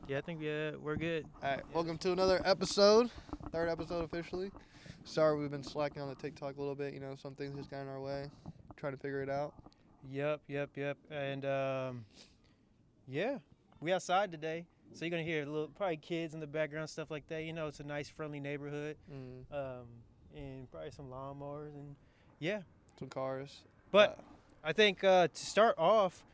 Yeah, I think we're good. All right, welcome to another episode, third episode officially. Sorry we've been slacking on the TikTok a little bit. You know, some things just got in our way. Trying to figure it out. Yep. And yeah, we outside today, so you're gonna hear probably kids in the background, stuff like that. You know, it's a nice, friendly neighborhood, and probably some lawnmowers and yeah. Some cars. But I think to start off,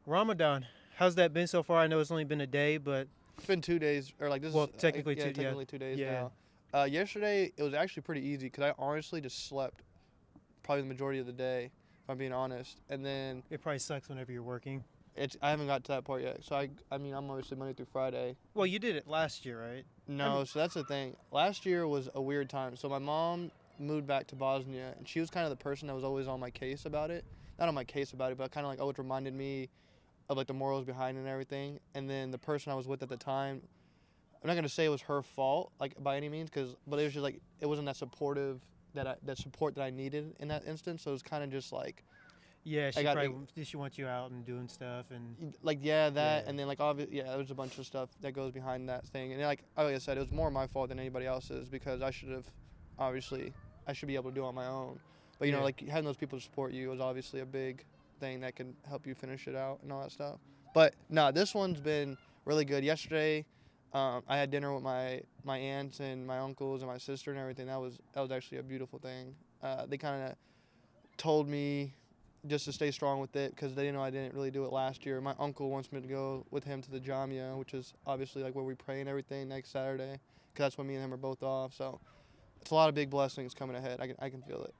Ramadan. How's that been so far? I know it's only been a day, but it's been 2 days, or like this well, is technically technically 2 days now. Yesterday it was actually pretty easy because I honestly just slept probably the majority of the day, if I'm being honest. And then it probably sucks whenever you're working. I haven't got to that part yet. So I mean I'm obviously Monday through Friday. Well, you did it last year, right? No, so that's the thing. Last year was a weird time. So my mom moved back to Bosnia, and she was kind of the person that was always on my case about it. Not on my case about it, but kind of like always reminded me of like the morals behind it and everything. And then the person I was with at the time, I'm not gonna say it was her fault, like by any means, but it was just like it wasn't that supportive that support that I needed in that instance. So it was kind of just like. Yeah, she wants you out and doing stuff and like and then like obviously there's a bunch of stuff that goes behind that thing, and like I said, it was more my fault than anybody else's because I should be able to do it on my own. But you know, like having those people to support you was obviously a big thing that can help you finish it out and all that stuff. But no, this one's been really good. Yesterday, I had dinner with my aunts and my uncles and my sister and everything. That was actually a beautiful thing. They kind of told me just to stay strong with it because they didn't know I didn't really do it last year. My uncle wants me to go with him to the Jamia, which is obviously like where we pray and everything next Saturday, because that's when me and him are both off. So it's a lot of big blessings coming ahead. I can feel it.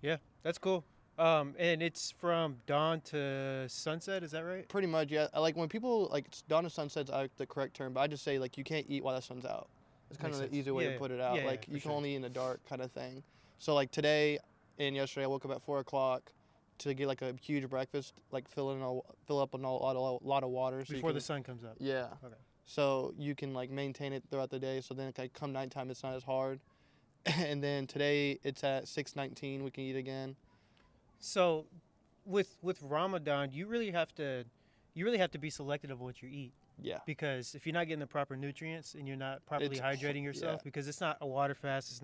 Yeah, that's cool. And it's from dawn to sunset, is that right? Pretty much, yeah. Like when people it's dawn to sunset's the correct term, but I just say like you can't eat while the sun's out. It's kind of the easy way to put it out. Yeah, like you can only eat in the dark kind of thing. So like today and yesterday, I woke up at 4 o'clock to get like a huge breakfast, like fill up on a lot of water. So before the sun comes up. Yeah. Okay. So you can like maintain it throughout the day. So then like come nighttime, it's not as hard. And then today it's at 6:19. We can eat again. So, with Ramadan, you really have to be selective of what you eat. Yeah. Because if you're not getting the proper nutrients and you're not properly hydrating yourself, because it's not a water fast,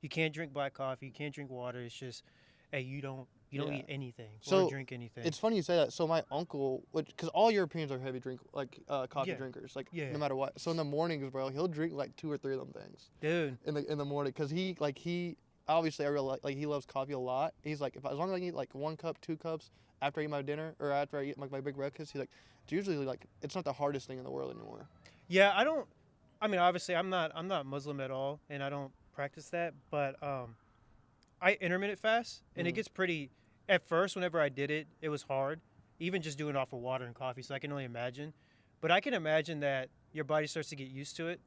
you can't drink black coffee, you can't drink water. It's just, hey, you don't eat anything or drink anything. It's funny you say that. So my uncle, because all Europeans are heavy coffee drinkers, no matter what. So in the mornings, bro, he'll drink like 2 or 3 of them things. Dude. In the morning, because he obviously I really like he loves coffee a lot. He's like as long as I eat like 1 cup, 2 cups after I eat my dinner or after I eat my big breakfast, he's like it's usually like it's not the hardest thing in the world anymore. Yeah, I mean obviously I'm not Muslim at all and I don't practice that, but I intermittent fast and it gets pretty. At first, whenever I did it, it was hard, even just doing it off of water and coffee. So I can only imagine, but I can imagine that your body starts to get used to it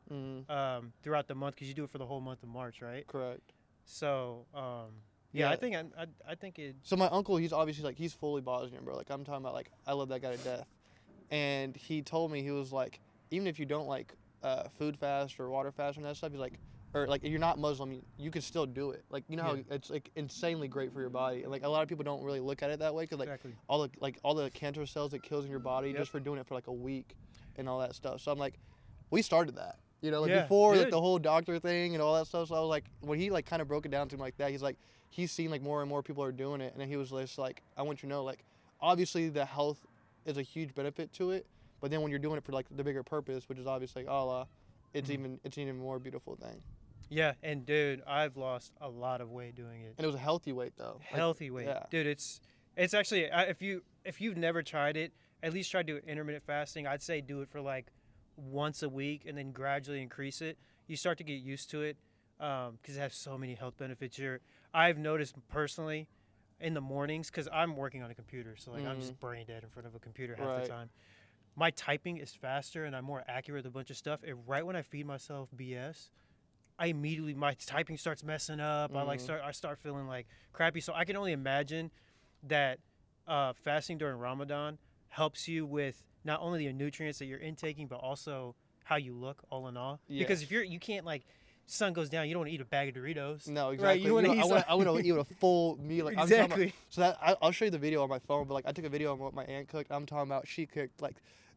throughout the month because you do it for the whole month of March, right? Correct. So I think it. So my uncle, he's obviously he's fully Bosnian, bro. Like I'm talking about, I love that guy to death, and he told me he was like, even if you don't like food fast or water fast and that stuff, he's like. Or if you're not Muslim, you can still do it. Like how it's like insanely great for your body, and like a lot of people don't really look at it that way because all the cancer cells it kills in your body just for doing it for like a week, and all that stuff. So I'm like, we started that, before the whole doctor thing and all that stuff. So I was like, when he kind of broke it down to him like that, he's like, he's seen more and more people are doing it, and then he was just like, I want you to know obviously the health is a huge benefit to it, but then when you're doing it for the bigger purpose, which is obviously Allah, it's an even more beautiful thing. Yeah, and dude, I've lost a lot of weight doing it. And it was a healthy weight though. Healthy weight, yeah. Dude. It's actually if you've never tried it, at least try to do intermittent fasting. I'd say do it for once a week and then gradually increase it. You start to get used to it because it has so many health benefits. I've noticed personally in the mornings because I'm working on a computer, so I'm just brain dead in front of a computer half the time. My typing is faster and I'm more accurate with a bunch of stuff. And right when I feed myself BS. My typing starts messing up. I start feeling crappy. So I can only imagine that fasting during Ramadan helps you with not only the nutrients that you're intaking, but also how you look all in all. Yeah. Because if you can't sun goes down, you don't want to eat a bag of Doritos. No, exactly. Right? I want to eat a full meal. Exactly. So I'll show you the video on my phone. But I took a video of what my aunt cooked. I'm talking about she cooked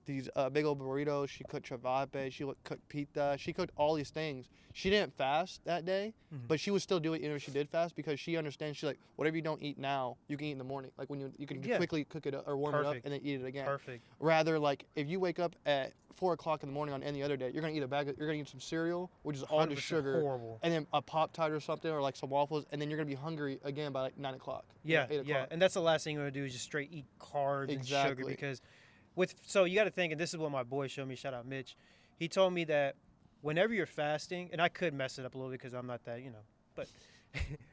these big old burritos. She cooked cevape. She cooked pita. She cooked all these things. She didn't fast that day, but she would still do it even if she did fast because she understands. She's like, whatever you don't eat now, you can eat in the morning. Like when you can quickly cook it or warm it up and then eat it again. Perfect. Rather, like if you wake up at 4 o'clock in the morning on any other day, you're gonna eat you're gonna eat some cereal, which is all just sugar, horrible. and then a Pop-Tart or something, or like some waffles, and then you're gonna be hungry again by like 9 o'clock. Yeah, 8 o'clock. yeah, and that's the last thing you're gonna do is just straight eat carbs and sugar because, so you got to think, and this is what my boy showed me. Shout out Mitch. He told me that whenever you're fasting, and I could mess it up a little bit because I'm not that, but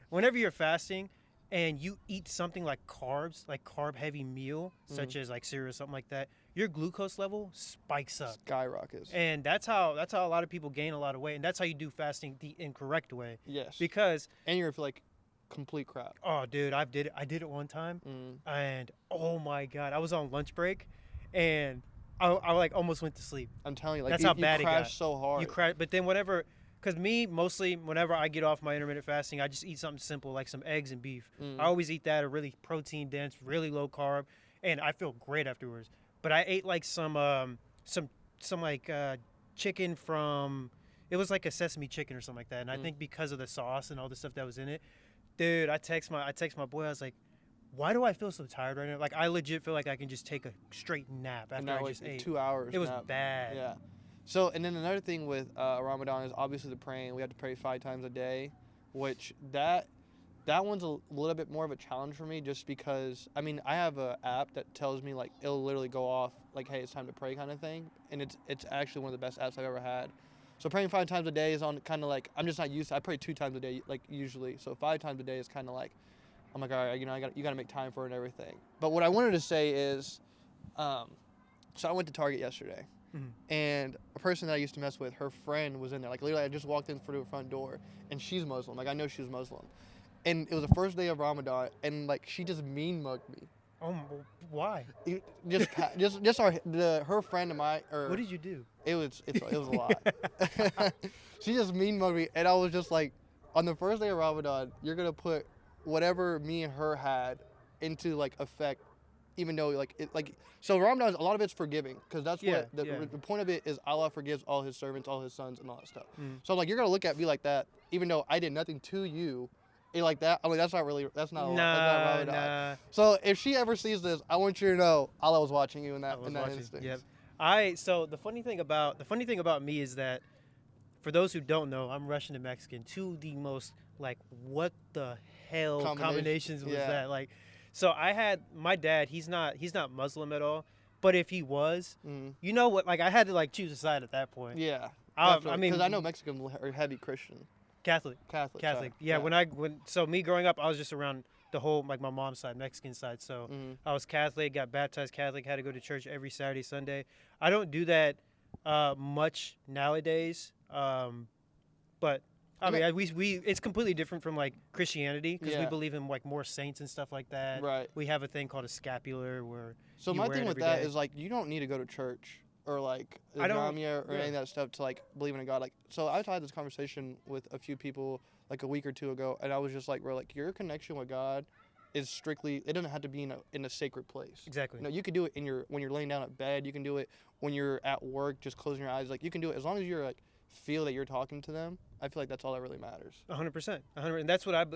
whenever you're fasting and you eat something like carbs, like carb heavy meal, such as like cereal or something like that, your glucose level spikes up. Skyrockets. And that's how a lot of people gain a lot of weight, and that's how you do fasting the incorrect way. Yes. Because you're like complete crap. Oh, dude, I did it one time, and oh my god, I was on lunch break, and I like almost went to sleep. I'm telling you, like that's how bad it got. You crashed so hard. You crash, but then because mostly whenever I get off my intermittent fasting, I just eat something simple like some eggs and beef. I always eat that, a really protein dense, really low carb, and I feel great afterwards. But I ate like some like chicken from, it was like a sesame chicken or something like that, and I think because of the sauce and all the stuff that was in it, dude, I text my boy, I was like, why do I feel so tired right now? Like I legit feel like I can just take a straight nap after I just ate. 2 hours. It was bad. Yeah. So, and then another thing with Ramadan is obviously the praying. We have to pray 5 times a day, which that one's a little bit more of a challenge for me just because, I mean, I have an app that tells me, like, it'll literally go off, like, hey, it's time to pray kind of thing. And it's actually one of the best apps I've ever had. So praying 5 times a day is on kind of like, I'm just not used to, I pray 2 times a day, like, usually. So 5 times a day is kind of like, I'm like, all right, you got to make time for it and everything. But what I wanted to say is, so I went to Target yesterday. And a person that I used to mess with, her friend was in there. Like, literally, I just walked in through the front door, and she's Muslim. Like, I know she was Muslim. And it was the first day of Ramadan, and, like, she just mean mugged me. Oh, why? Her friend and my. What did you do? It was a lot. She just mean mugged me, and I was just like, on the first day of Ramadan, you're gonna put whatever me and her had into like effect, even though so Ramadan, a lot of it's forgiving because that's what the point of it is. Allah forgives all His servants, all His sons, and all that stuff. So like you're gonna look at me like that, even though I did nothing to you. Like that, I mean, that's not Ramadan. Nah. So if she ever sees this, I want you to know Allah was watching you in that instance. Yep. So the funny thing about me is that, for those who don't know, I'm Russian and Mexican. Two of the most like what the hell combinations was that? Like, so I had my dad. He's not Muslim at all. But if he was, you know what? Like I had to like choose a side at that point. Yeah. I mean, because I know Mexicans are heavy Christian. Catholic. Sorry. Yeah. So me growing up, I was just around the whole, like my mom's side, Mexican side. So I was Catholic, got baptized Catholic, had to go to church every Saturday, Sunday. I don't do that much nowadays. But I mean, it's completely different from like Christianity because we believe in like more saints and stuff like that. Right. We have a thing called a scapular where. So my thing with that is like you don't need to go to church or like the Jamia or any of that stuff to like believe in a God. Like, so I had this conversation with a few people like a week or two ago, and I was just like, bro, like your connection with God is strictly, it doesn't have to be in a sacred place. Exactly. You know, you can do it when you're laying down at bed. You can do it when you're at work, just closing your eyes. Like you can do it as long as you're like feel that you're talking to them. I feel like that's all that really matters. 100%. And that's what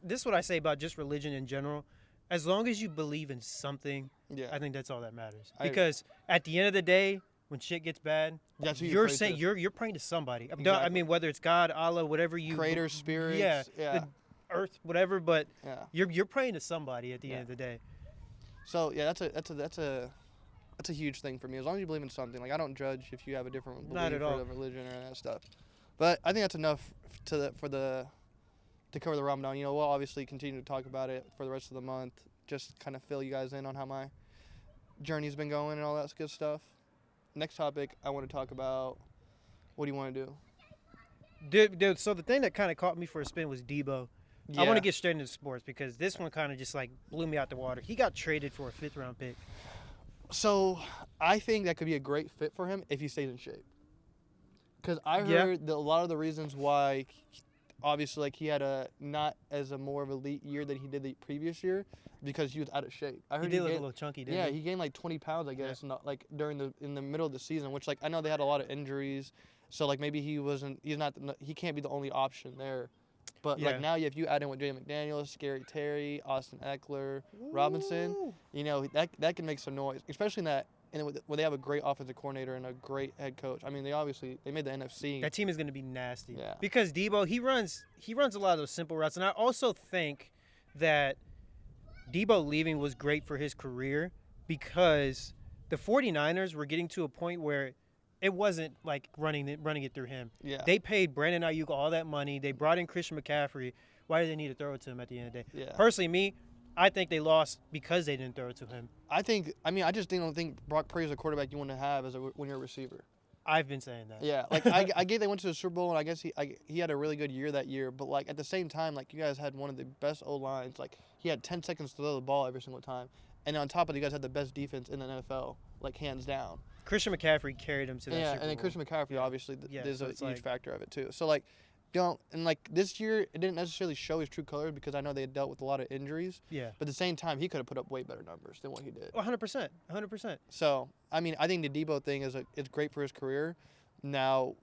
this is what I say about just religion in general. As long as you believe in something, I think that's all that matters. Because at the end of the day, when shit gets bad, you're praying to somebody. Exactly. I mean, whether it's God, Allah, whatever you creator, spirits, the earth, whatever. But you're praying to somebody at the end of the day. So that's a huge thing for me. As long as you believe in something, like I don't judge if you have a different belief or religion or that stuff. But I think that's enough to cover the Ramadan. You know, we'll obviously continue to talk about it for the rest of the month. Just kind of fill you guys in on how my journey's been going and all that good stuff. Next topic, I want to talk about. What do you want to do? Dude, so the thing that kind of caught me for a spin was Deebo. Yeah. I want to get straight into sports because this one kind of just like blew me out the water. He got traded for a 5th round pick. So I think that could be a great fit for him if he stays in shape. Because I heard that a lot of the reasons why obviously, like, he had a not as a more of elite year than he did the previous year because he was out of shape. I heard He did look a little chunky, didn't yeah, he? he gained like 20 pounds, I guess, like in the middle of the season, which like I know they had a lot of injuries, so like maybe he can't be the only option there. But like now, if you add in with Jay McDaniels, Scary Terry, Austin Eckler, Robinson, Ooh. you know that can make some noise, especially in that. And when they have a great offensive coordinator and a great head coach. I mean, they made the NFC. That team is going to be nasty. Yeah. Because Deebo, he runs a lot of those simple routes, and I also think that Deebo leaving was great for his career because the 49ers were getting to a point where it wasn't like running it through him. Yeah. They paid Brandon Ayuk all that money. They brought in Christian McCaffrey. Why did they need to throw it to him at the end of the day? Yeah. Personally, I think they lost because they didn't throw it to him. I just don't think Brock Purdy is a quarterback you want to have when you're a receiver. I've been saying that. Yeah, like I get they went to the Super Bowl and I guess he had a really good year that year, but like at the same time, like you guys had one of the best O lines. Like he had 10 seconds to throw the ball every single time, and on top of it, you guys had the best defense in the NFL, like hands down. Christian McCaffrey carried him to that Super Bowl. Yeah, and then Christian McCaffrey obviously is so a it's huge like, factor of it too. So like. This year it didn't necessarily show his true colors because I know they had dealt with a lot of injuries. Yeah. But at the same time, he could have put up way better numbers than what he did. 100%. 100%. So I mean, I think the Deebo thing it's great for his career. Now,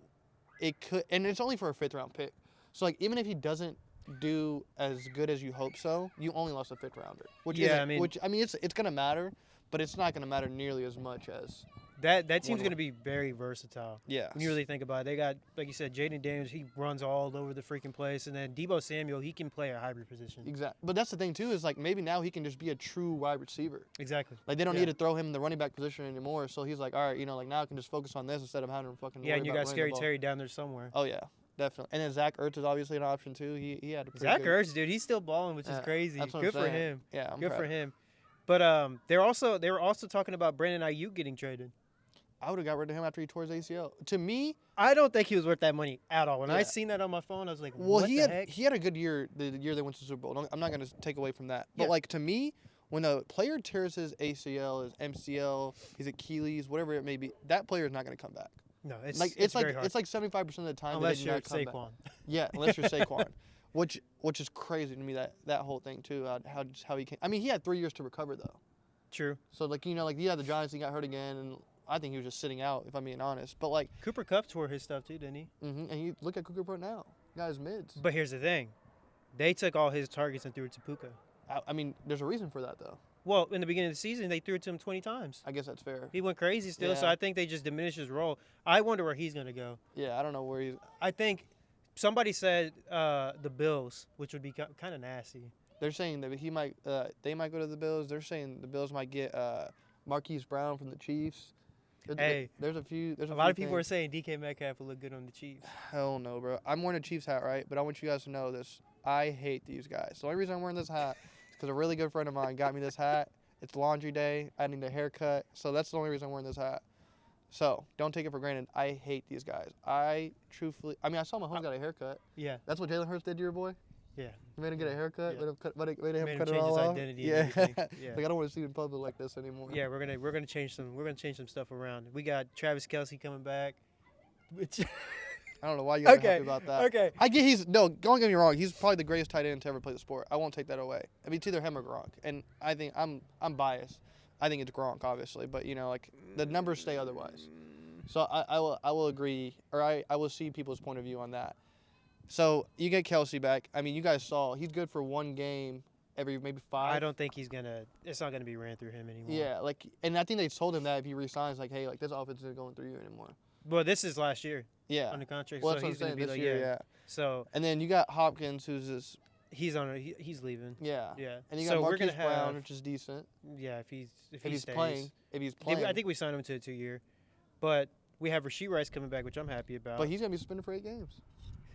it could, and it's only for a 5th round pick. So like even if he doesn't do as good as you hope so, you only lost a 5th rounder. Which it's gonna matter, but it's not gonna matter nearly as much as. That team's going to be very versatile. Yeah. When you really think about it. They got, like you said, Jaden Daniels, he runs all over the freaking place. And then Deebo Samuel, he can play a hybrid position. Exactly. But that's the thing, too, is like maybe now he can just be a true wide receiver. Exactly. Like they don't need to throw him in the running back position anymore. So he's like, all right, like now I can just focus on this instead of having to fucking worry and you about got Scary the ball. Terry down there somewhere. Oh, yeah. Definitely. And then Zach Ertz is obviously an option, too. He had a pretty Zach good... Ertz, dude, he's still balling, which is crazy. That's what Good I'm for saying. him. Yeah, I'm Good proud. for him. But they were also talking about Brandon Ayuk getting traded. I would have got rid of him after he tore his ACL. To me, I don't think he was worth that money at all. When I seen that on my phone, I was like, what the heck? He had a good year the year they went to the Super Bowl. I'm not going to take away from that. But, Yeah. like, to me, when a player tears his ACL, his MCL, his Achilles, whatever it may be, that player is not going to come back. No, it's like very hard. It's like 75% of the time Unless they you're do not come back. Saquon. Yeah, unless you're Saquon. Which is crazy to me, that whole thing, too, how he came. I mean, he had 3 years to recover, though. True. So, like, the Giants, he got hurt again, and I think he was just sitting out, if I'm being honest. But, like... Cooper Kupp tore his stuff, too, didn't he? Mm-hmm, and look at Cooper Kupp now. Got his mids. But here's the thing. They took all his targets and threw it to Puka. I mean, there's a reason for that, though. Well, in the beginning of the season, they threw it to him 20 times. I guess that's fair. He went crazy still, so Yeah. I think they just diminished his role. I wonder where he's going to go. Yeah, I don't know where he's... I think somebody said the Bills, which would be kind of nasty. They're saying that they might go to the Bills. They're saying the Bills might get Marquise Brown from the Chiefs. There's a lot of people are saying DK Metcalf will look good on the Chiefs. Hell no, bro. I'm wearing a Chiefs hat, right? But I want you guys to know this. I hate these guys. The only reason I'm wearing this hat is because a really good friend of mine got me this hat. It's laundry day. I need a haircut. So that's the only reason I'm wearing this hat. So don't take it for granted. I hate these guys. I saw Mahomes got a haircut. Yeah. That's what Jalen Hurts did to your boy? Yeah. You made him get a haircut? Yeah. Made him Made him cut it change all his off? identity and Yeah. everything. Yeah. Like, I don't want to see him in public like this anymore. Yeah, we're gonna change some stuff around. We got Travis Kelce coming back. Which I don't know why you guys are happy about that. Okay. I get don't get me wrong, he's probably the greatest tight end to ever play the sport. I won't take that away. I mean, it's either him or Gronk. And I think I'm biased. I think it's Gronk, obviously, but like the numbers say otherwise. So I will agree, or I will see people's point of view on that. So you get Kelce back. I mean, you guys saw he's good for one game every maybe 5. I don't think it's not gonna be ran through him anymore. Yeah, and I think they told him that if he resigns, like, hey, like this offense isn't going through you anymore. Well, this is last year. Yeah. On the contract, Well, so that's he's what I'm gonna saying, be this like, year, yeah. So. And then you got Hopkins, who's this. He's leaving. Yeah. Yeah. And you got Marquise Brown, which is decent. Yeah, if he he's stays. playing. If he's playing. I think we signed him to a 2-year, but we have Rashee Rice coming back, which I'm happy about. But he's gonna be suspended for 8 games.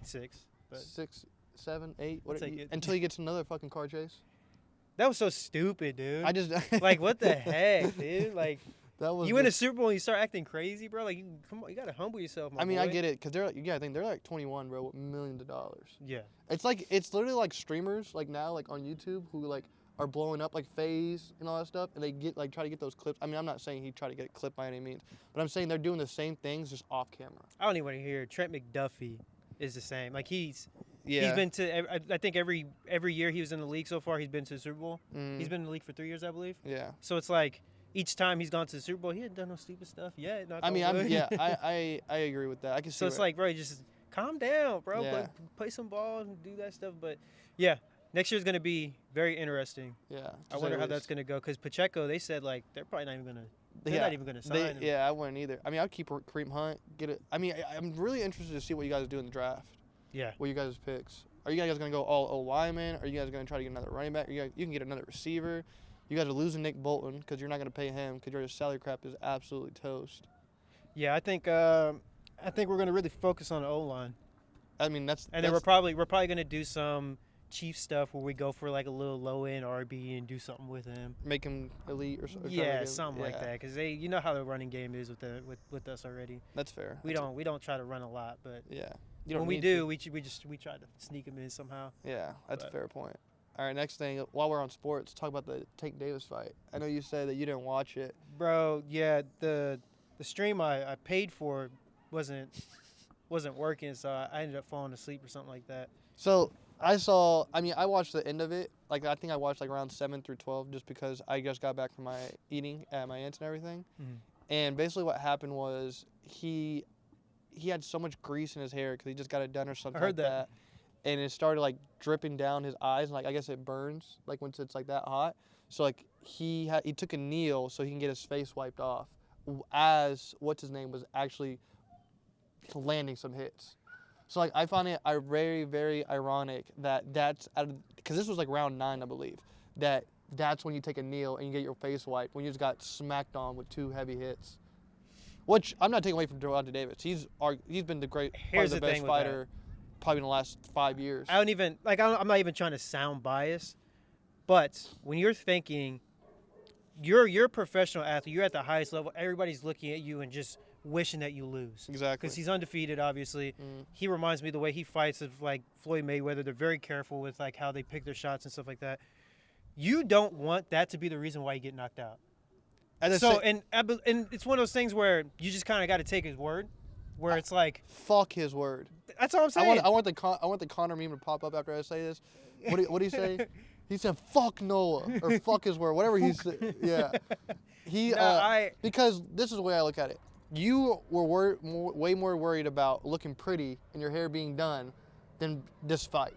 6. But 6, 7, 8. Until he gets another fucking car chase. That was so stupid, dude. I just like, what the heck, dude? Like, that was you win a Super Bowl and you start acting crazy, bro. Like, come on, you gotta humble yourself, my boy. I get it, because they're like 21, bro, with millions of dollars. Yeah. It's literally like streamers like now like on YouTube who like are blowing up like FaZe and all that stuff, and they get like try to get those clips. I mean, I'm not saying he tried to get a clip by any means, but I'm saying they're doing the same things just off camera. I don't even want to hear Trent McDuffie is the same. Like, he's Yeah. He's been to. I think every year he was in the league so far, he's been to the Super Bowl. Mm. He's been in the league for 3 years, I believe. Yeah. So it's like each time he's gone to the Super Bowl, he hadn't done no stupid stuff yet. I agree with that. I can see. So it's like, bro, just calm down, bro. Yeah. Play some ball and do that stuff. But yeah, next year's gonna be very interesting. Yeah. I wonder how that's gonna go. Because Pacheco, they said like they're probably not even gonna. They're not even gonna sign him. Yeah, I wouldn't either. I mean, I'd keep Kareem Hunt. Get it. I mean, I'm really interested to see what you guys do in the draft. Yeah. What you guys picks? Are you guys gonna go all O lineman? Are you guys gonna try to get another running back? You can get another receiver. You guys are losing Nick Bolton because you're not gonna pay him because your salary cap is absolutely toast. Yeah, I think we're gonna really focus on the O line. I mean, then we're probably gonna do some Chief stuff where we go for like a little low end RB and do something with him. Make him elite or something. Yeah, something like that. Because you know how the running game is with us already. That's fair. We don't try to run a lot, but yeah, when we do, we try to sneak him in somehow. Yeah, that's a fair point. All right, next thing, while we're on sports, talk about the Tank Davis fight. I know you said that you didn't watch it. Bro, yeah, the stream I paid for wasn't working, so I ended up falling asleep or something like that. So I watched the end of it. Like, I think I watched like around 7 through 12 just because I just got back from my eating at my aunt's and everything. Mm-hmm. And basically what happened was he had so much grease in his hair because he just got it done or something. I heard that. And it started like dripping down his eyes, and like I guess it burns like once it's like that hot. So like he took a kneel so he can get his face wiped off, as what's his name was actually landing some hits. So like I find it very, very ironic that's because this was like round 9, I believe, that's when you take a kneel and you get your face wiped when you just got smacked on with 2 heavy hits. Which I'm not taking away from Gervonta Davis. He's been the best fighter probably in the last 5 years. I'm not even trying to sound biased, but when you're thinking you're a professional athlete, you're at the highest level, everybody's looking at you and just wishing that you lose. Exactly. Because he's undefeated, obviously. He reminds me of the way he fights of like Floyd Mayweather. They're very careful with like how they pick their shots and stuff like that. You don't want that to be the reason why you get knocked out. And it's one of those things where you just kind of got to take his word, where it's like fuck his word. That's all I'm saying. I want the Connor meme to pop up after I say this. What do you say? He said fuck Noah or fuck his word, whatever he said. Yeah. Because this is the way I look at it. You were way more worried about looking pretty and your hair being done than this fight.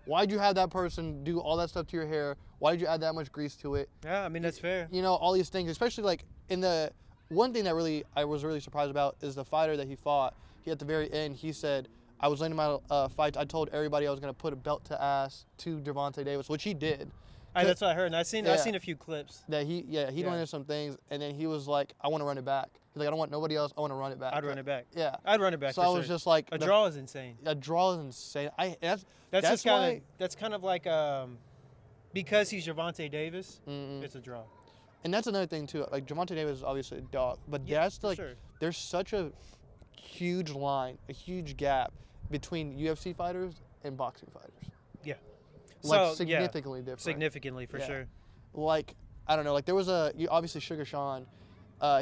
Why'd you have that person do all that stuff to your hair? Why did you add that much grease to it? Yeah, I mean, that's fair. You know, all these things, especially like in the one thing that I was really surprised about is the fighter that he fought. He at the very end, he said, I was letting my fights. I told everybody I was going to put a belt to ass to Gervonta Davis, which he did. That's what I heard. And I've seen a few clips. That he learned some things, and then he was like, I want to run it back. He's like, I don't want nobody else. I want to run it back. I'd run it back. Yeah. I'd run it back. So I was just like, a draw is insane. A draw is insane. That's kind of like because he's Gervonta Davis, it's a draw. And that's another thing too. Like Gervonta Davis is obviously a dog, but there's such a huge line, a huge gap between UFC fighters and boxing fighters. Yeah. Like significantly different. Significantly, for sure. Like, I don't know, like there was obviously Sugar Sean,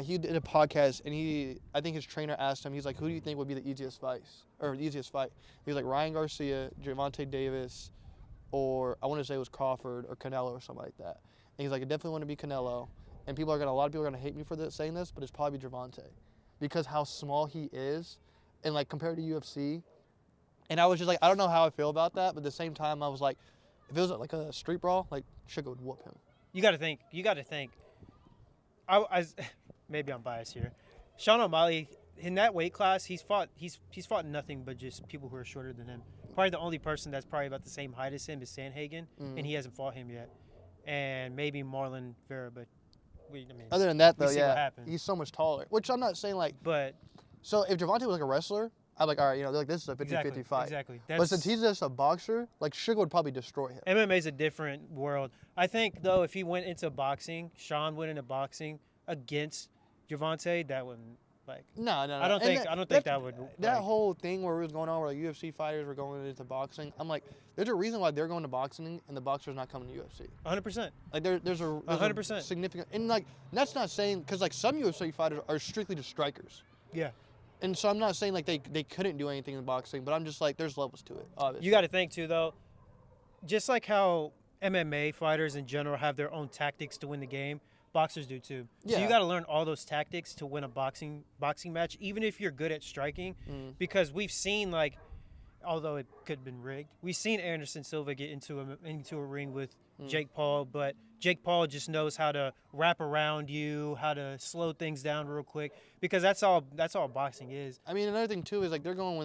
he did a podcast and I think his trainer asked him, he's like, who do you think would be the easiest fight? He was like Ryan Garcia, Gervonta Davis, or I want to say it was Crawford or Canelo or something like that. And he's like, I definitely want to be Canelo. And a lot of people are gonna hate me for saying this, but it's probably Gervonta, because how small he is, and like compared to UFC. And I was just like, I don't know how I feel about that, but at the same time, I was like, if it was like a street brawl, like Sugar would whoop him. You got to think. Maybe I'm biased here. Sean O'Malley, in that weight class, he's fought nothing but just people who are shorter than him. Probably the only person that's probably about the same height as him is Sandhagen, and he hasn't fought him yet. And maybe Marlon Vera, but other than that, though, he's so much taller. Which I'm not saying like. But so if Gervonta was like a wrestler, I'm like, all right, like this is a 50-50 fight. Exactly. But since he's just a boxer, like Sugar would probably destroy him. MMA's a different world. I think though, if he went into boxing, Sean went into boxing against Gervonta, that wouldn't like. No. I don't think that would. That whole thing where it was going on, where like UFC fighters were going into boxing, I'm like, there's a reason why they're going to boxing and the boxer's not coming to UFC. 100%. Like there's a 100% significant, and like that's not saying because like some UFC fighters are strictly just strikers. Yeah. And so I'm not saying like they couldn't do anything in boxing, but I'm just like there's levels to it. Obviously. You got to think too, though. Just like how MMA fighters in general have their own tactics to win the game, boxers do too. So Yeah. you got to learn all those tactics to win a boxing match, even if you're good at striking, because we've seen like, although it could have been rigged, we've seen Anderson Silva get into a ring with Jake Paul, but Jake Paul just knows how to wrap around you, how to slow things down real quick, because that's all boxing is. I mean, another thing too is like they're going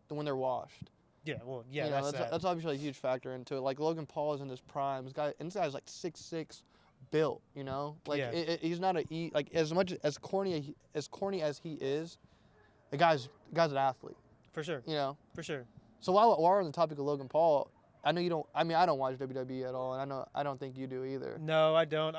when they're washed. Yeah, well, yeah, You know, that's that's obviously a huge factor into it. Like Logan Paul is in his prime. This guy's like 6'6", built. You know, like Yeah. he's not like as corny as he is, the guy's an athlete. for sure, You know. for sure. So while we're on the topic of Logan Paul, I know you don't. I mean, I don't watch WWE at all, and I don't think you do either. No, I don't.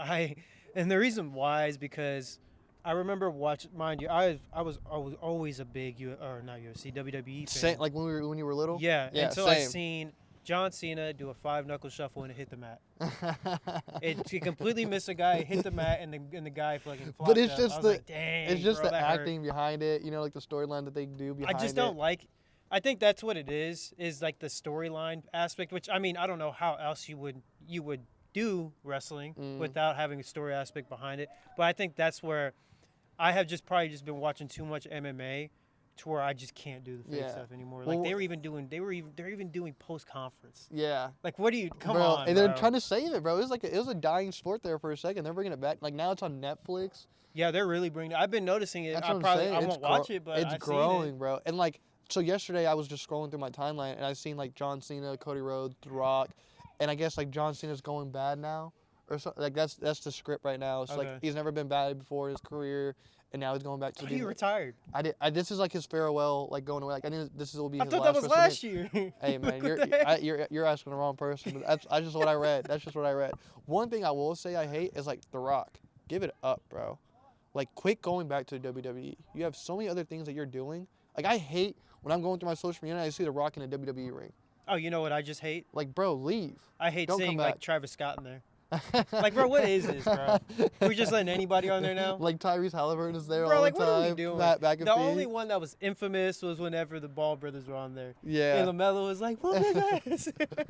And the reason why is because I remember watching. Mind you, I was always a big not UFC WWE fan. Same, like when you were little. Yeah, Yeah, until I same. seen John Cena do a 5-knuckle shuffle and hit the mat. He completely missed a guy, hit the mat, and the guy fucking flopped But it's up. just I was the like, dang, it's just bro, the that hurt. acting behind it. You know, like the storyline that they do behind it. I just don't like. I think that's what it is like the storyline aspect. Which I mean, I don't know how else you would do wrestling without having a story aspect behind it. But I think that's where I have probably been watching too much MMA to where I just can't do the fake Yeah. stuff anymore. Well, Like they're even doing post conference. Yeah. Like what do you come bro, on? and they're bro. trying to save it, bro. It was a dying sport there for a second. They're bringing it back. Like now it's on Netflix. Yeah, they're really bringing. I've been noticing it. That's I what I'm probably saying. I It's won't watch it, but it's I've growing, seen it. bro. And like so yesterday I was just scrolling through my timeline and I seen like John Cena, Cody Rhodes, The Rock, and I guess like John Cena's going bad now, or so, like that's the script right now. It's like Okay. he's never been bad before in his career, and now he's going back to He being. retired. This is like his farewell, like going away. Like I think this will be I his thought last. that was WrestleMania. last year. Hey man, What the heck? you're asking the wrong person. But that's just what I read. That's just what I read. One thing I will say I hate is like The Rock. Give it up, bro. Like quit going back to the WWE. You have so many other things that you're doing. Like I hate when I'm going through my social media and I see The Rock in a WWE ring. Oh, you know what I just hate? Like bro, leave. I hate Don't seeing come like back. Travis Scott in there. Like, bro, what is this, bro? We're just letting anybody on there now? Like Tyrese Halliburton is there Bro, all like, the what time. are we doing? Matt The McAfee. only one that was infamous was whenever the Ball brothers were on there. Yeah. And LaMelo was like, what was that?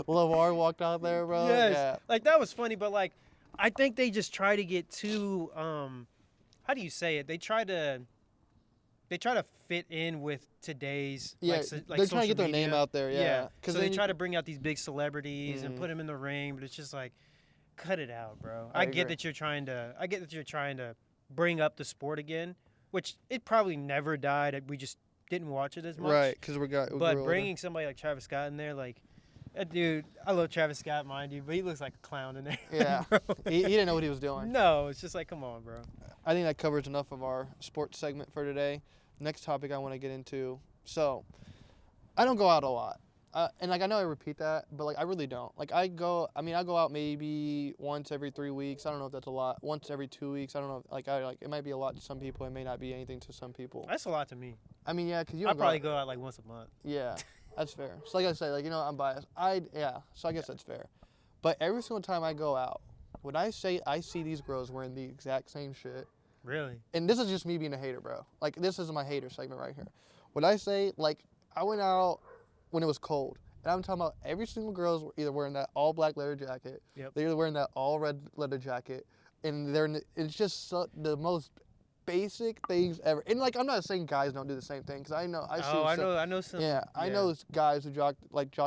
LeVar walked out there, bro. Yes. Yeah. Like, that was funny, but, like, I think they just try to get too, how do you say it? They try to fit in with today's, Yeah, like they're trying to social get their name media. out there, yeah. So they try to bring out these big celebrities and Mhm. put them in the ring, but it's just like, cut it out, bro. I I get agree. that you're trying to bring up the sport again, which it probably never died. We just didn't watch it as much. Right, because we But grew older. bringing somebody like Travis Scott in there, like, that dude, I love Travis Scott, mind you, but he looks like a clown in there. Yeah. bro. he didn't know what he was doing. No, it's just like, come on, bro. I think that covers enough of our sports segment for today. Next topic I want to get into. So, I don't go out a lot. And, like, I know I repeat that, but, like, I really don't. Like, I go out maybe once every 3 weeks. I don't know if that's a lot. Once every 2 weeks. I don't know. It might be a lot to some people. It may not be anything to some people. That's a lot to me. I mean, yeah, because you I don't probably out. go out like once a month. Yeah, that's fair. So, like I said, like, you know, I'm biased. So I guess that's fair. But every single time I go out, when I say I see these girls wearing the exact same shit, Really? and this is just me being a hater, bro. Like, this is my hater segment right here. When I say, like, I went out when it was cold, and I'm talking about every single girl's either wearing that all black leather jacket, Yep. they're either wearing that all red leather jacket, and it's just the most basic things ever. And, like, I'm not saying guys don't do the same thing, because I know I know some. yeah, I know guys who jock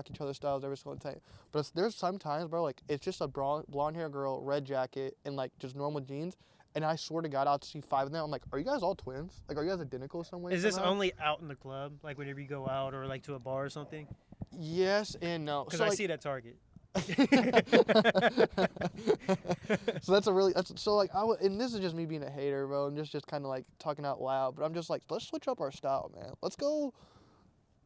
each other's styles every single time. But there's sometimes, bro, like, it's just a blonde hair girl, red jacket, and, like, just normal jeans. And I swear to God, I'll see 5 of them. I'm like, are you guys all twins? Like, are you guys identical some way? Is this somehow? only out in the club, like whenever you go out or like to a bar or something? Yes and no. Because So, I like, see it at Target. so and this is just me being a hater, bro, and just kind of like talking out loud. But I'm just like, let's switch up our style, man. Let's go.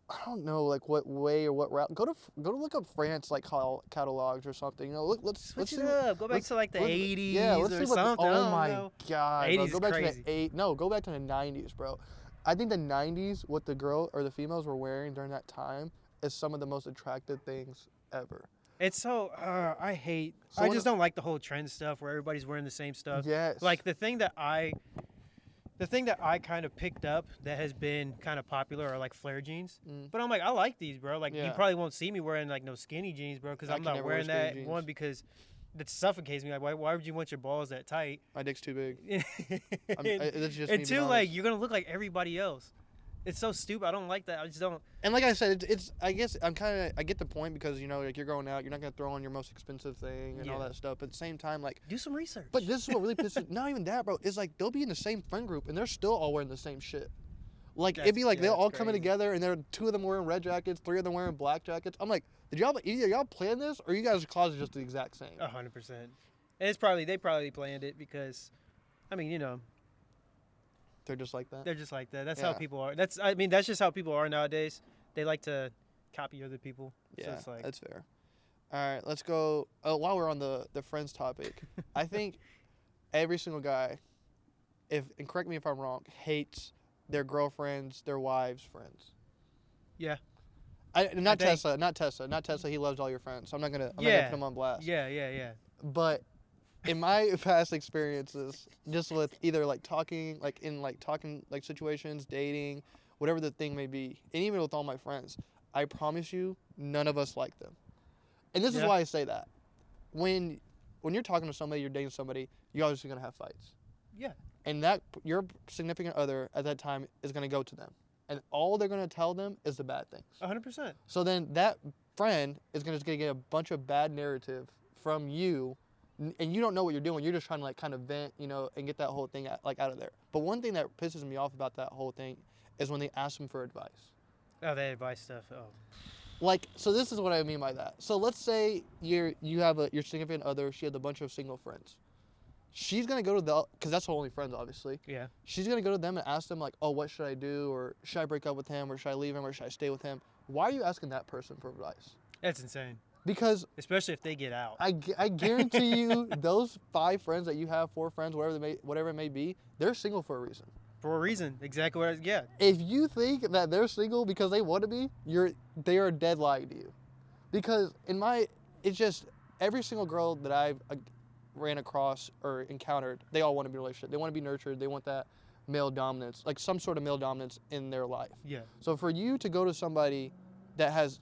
I don't know, like what way or what route. Go to look up France like catalogs or something. You know, let's Switch see it up. Go back to like the 80s Yeah, let's or see what. something. I Oh don't my know. God, bro. 80s Go is back crazy. to go back to the 90s, bro. I think the 90s, what the girl or the females were wearing during that time, is some of the most attractive things ever. It's so I hate. So I what just don't like the whole trend stuff where everybody's wearing the same stuff. Yes. Like the thing that The thing that I kind of picked up that has been kind of popular are like flare jeans. Mm. But I'm like, I like these, bro. Like, you Yeah. probably won't see me wearing like no skinny jeans, bro, because I I'm can not never wear wearing skinny that. jeans. One, because that suffocates me. Like, why would you want your balls that tight? My dick's too big. and That's just and me two, being like, honest. you're gonna look like everybody else. It's so stupid. I don't like that. I just don't. And like I said, it's I guess I get the point because like you're going out, you're not gonna throw on your most expensive thing and all Yeah. that stuff. But at the same time, like, Do some research. but this is what really pisses. Not even that, bro. It's like they'll be in the same friend group and they're still all wearing the same shit. Like it'd be like they're all coming crazy. together and there are 2 of them wearing red jackets, 3 of them wearing black jackets. I'm like, did y'all either y'all plan this or you guys' closet just the exact same? 100%. And they probably planned it because, I mean, you know, They're just like that. they're just like that. That's how Yeah. people are. That's just how people are nowadays. They like to copy other people. So Yeah, it's like, that's fair. All right, let's go. While we're on the friends topic, I think every single guy, and correct me if I'm wrong, hates their girlfriends, their wives' friends. Yeah. Not think- Tesla. He loves all your friends. So I'm not gonna put him on blast. yeah. But in my past experiences, just with either talking situations, dating, whatever the thing may be, and even with all my friends, I promise you, none of us like them. And this is Yeah. why I say that. When you're talking to somebody, you're dating somebody, you're obviously gonna have fights. Yeah. And that your significant other at that time is gonna go to them, and all they're gonna tell them is the bad things. 100%. So then that friend is gonna get a bunch of bad narrative from you, and you don't know what you're doing. You're just trying to kind of vent, and get that whole thing out of there. But one thing that pisses me off about that whole thing is when they ask them for advice. Oh, that advice stuff. Oh. So this is what I mean by that. So let's say you have your significant other. She had a bunch of single friends. She's gonna go to because that's her only friends, obviously. Yeah. She's gonna go to them and ask them like, oh, what should I do, or should I break up with him, or should I leave him, or should I stay with him? Why are you asking that person for advice? That's insane. Because Especially if they get out. I guarantee you, those 5 friends that you have, 4 friends, whatever it may be, they're single for a reason. For a reason. Exactly what yeah. If you think that they're single because they want to be, they are dead lying to you. Because it's just every single girl that I've ran across or encountered, they all want to be in a relationship. They want to be nurtured. They want that male dominance, like some sort of male dominance in their life. Yeah. So for you to go to somebody that has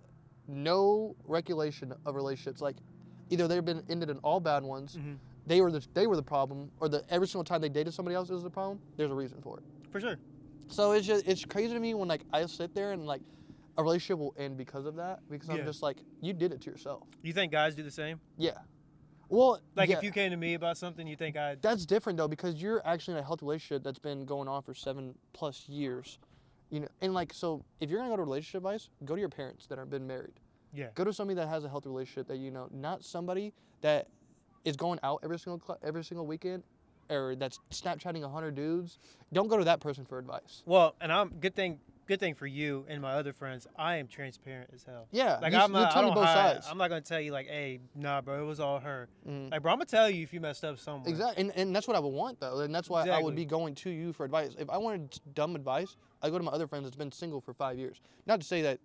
no recollection of relationships, like either they've been ended in all bad ones, Mm-hmm. they were the problem, or every single time they dated somebody else is the problem, there's a reason for it. For sure. So it's crazy to me when I sit there and a relationship will end because of that, because I'm Yeah. just like, you did it to yourself. You think guys do the same? Yeah. Well, Like, yeah, if you came to me about something, you think I'd. that's different though, because you're actually in a healthy relationship that's been going on for 7+ years, and so if you're gonna go to relationship advice, go to your parents that have been married. Yeah. Go to somebody that has a healthy relationship that not somebody that is going out every single weekend, or that's Snapchatting 100 dudes. Don't go to that person for advice. Well, and good thing for you and my other friends, I am transparent as hell. Yeah, Like, you, I'm you not, I tell me don't both hide. sides. I'm not gonna tell you like, hey, nah, bro, it was all her. Mhm. Like, bro, I'm gonna tell you if you messed up somewhere. Exactly, and that's what I would want though, and that's why I would Exactly. be going to you for advice. If I wanted dumb advice, I go to my other friends that's been single for 5 years. Not to say that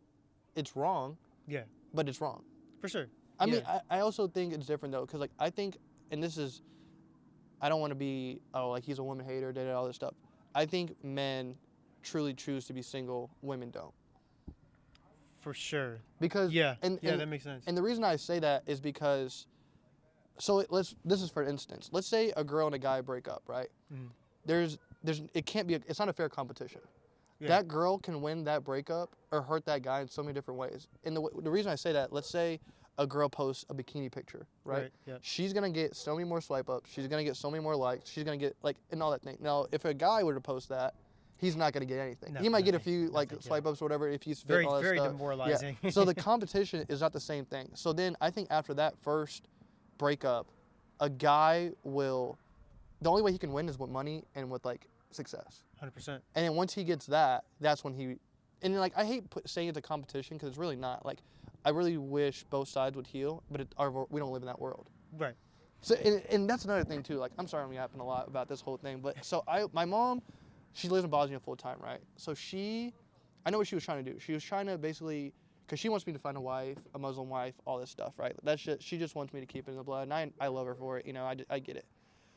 it's wrong, Yeah. but it's wrong. For sure. I mean, Yeah. I also think it's different though, because I think, and this is, I don't want to be he's a woman hater, all this stuff. I think men truly choose to be single, women don't, For sure. because Yeah. and That makes sense. And the reason I say that is because, this is for instance, let's say a girl and a guy break up, right? Mhm. It's not a fair competition. Yeah. That girl can win that breakup or hurt that guy in so many different ways. And the reason I say that, let's say a girl posts a bikini picture, right? Yeah. She's gonna get so many more swipe ups. She's gonna get so many more likes. She's gonna get and all that thing. Now, if a guy were to post that, he's not gonna get anything. No, he might get a nothing, few nothing, yeah. swipe ups or whatever if he's fit Very, and all that very stuff. demoralizing. Yeah. So the competition is not the same thing. So then I think after that first breakup, a guy will, the only way he can win is with money and with success. 100%. And then once he gets that, that's when I hate saying it's a competition because it's really not. I really wish both sides would heal, but we don't live in that world. Right. So and that's another thing too. I'm sorry I'm yapping a lot about this whole thing, but so my mom, she lives in Bosnia full time, right? So I know what she was trying to do. She was trying to basically, because she wants me to find a wife, a Muslim wife, all this stuff, right? She just wants me to keep it in the blood, and I love her for it. I get it.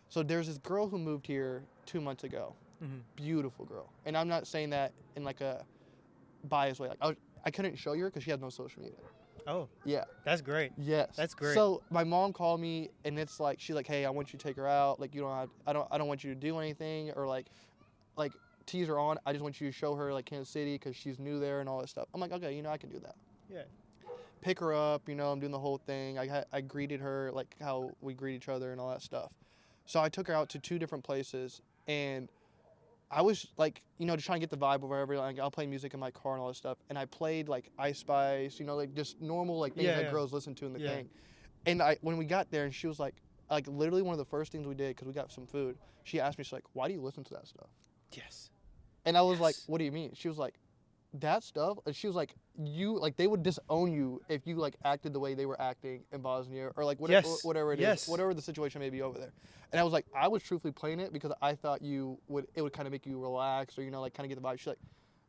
So there's this girl who moved here 2 months ago, Beautiful girl. And I'm not saying that in like a biased way. Like I couldn't show you her because she has no social media. Oh, Yeah. that's great. Yes. That's great. So my mom called me and it's like she's like, hey, I want you to take her out. Like I don't want you to do anything or like tease her on. I just want you to show her like Kansas City because she's new there and all that stuff. I'm like, okay, I can do that. Yeah. Pick her up, I'm doing the whole thing. I greeted her like how we greet each other and all that stuff. So I took her out to 2 different places and I was like, just trying to get the vibe of wherever. Like, I'll play music in my car and all that stuff. And I played like Ice Spice, like just normal like things that girls listen to in the thing. And when we got there, and she was like literally one of the first things we did because we got some food. She asked me, she's like, "Why do you listen to that stuff?" Yes. And I was like, "What do you mean?" She was like, "That stuff." And she was like, they would disown you if you like acted the way they were acting in Bosnia or like whatever it is, whatever the situation may be over there. And I was like, I was truthfully playing it because I thought it would kind of make you relax or like kind of get the vibe. She's like,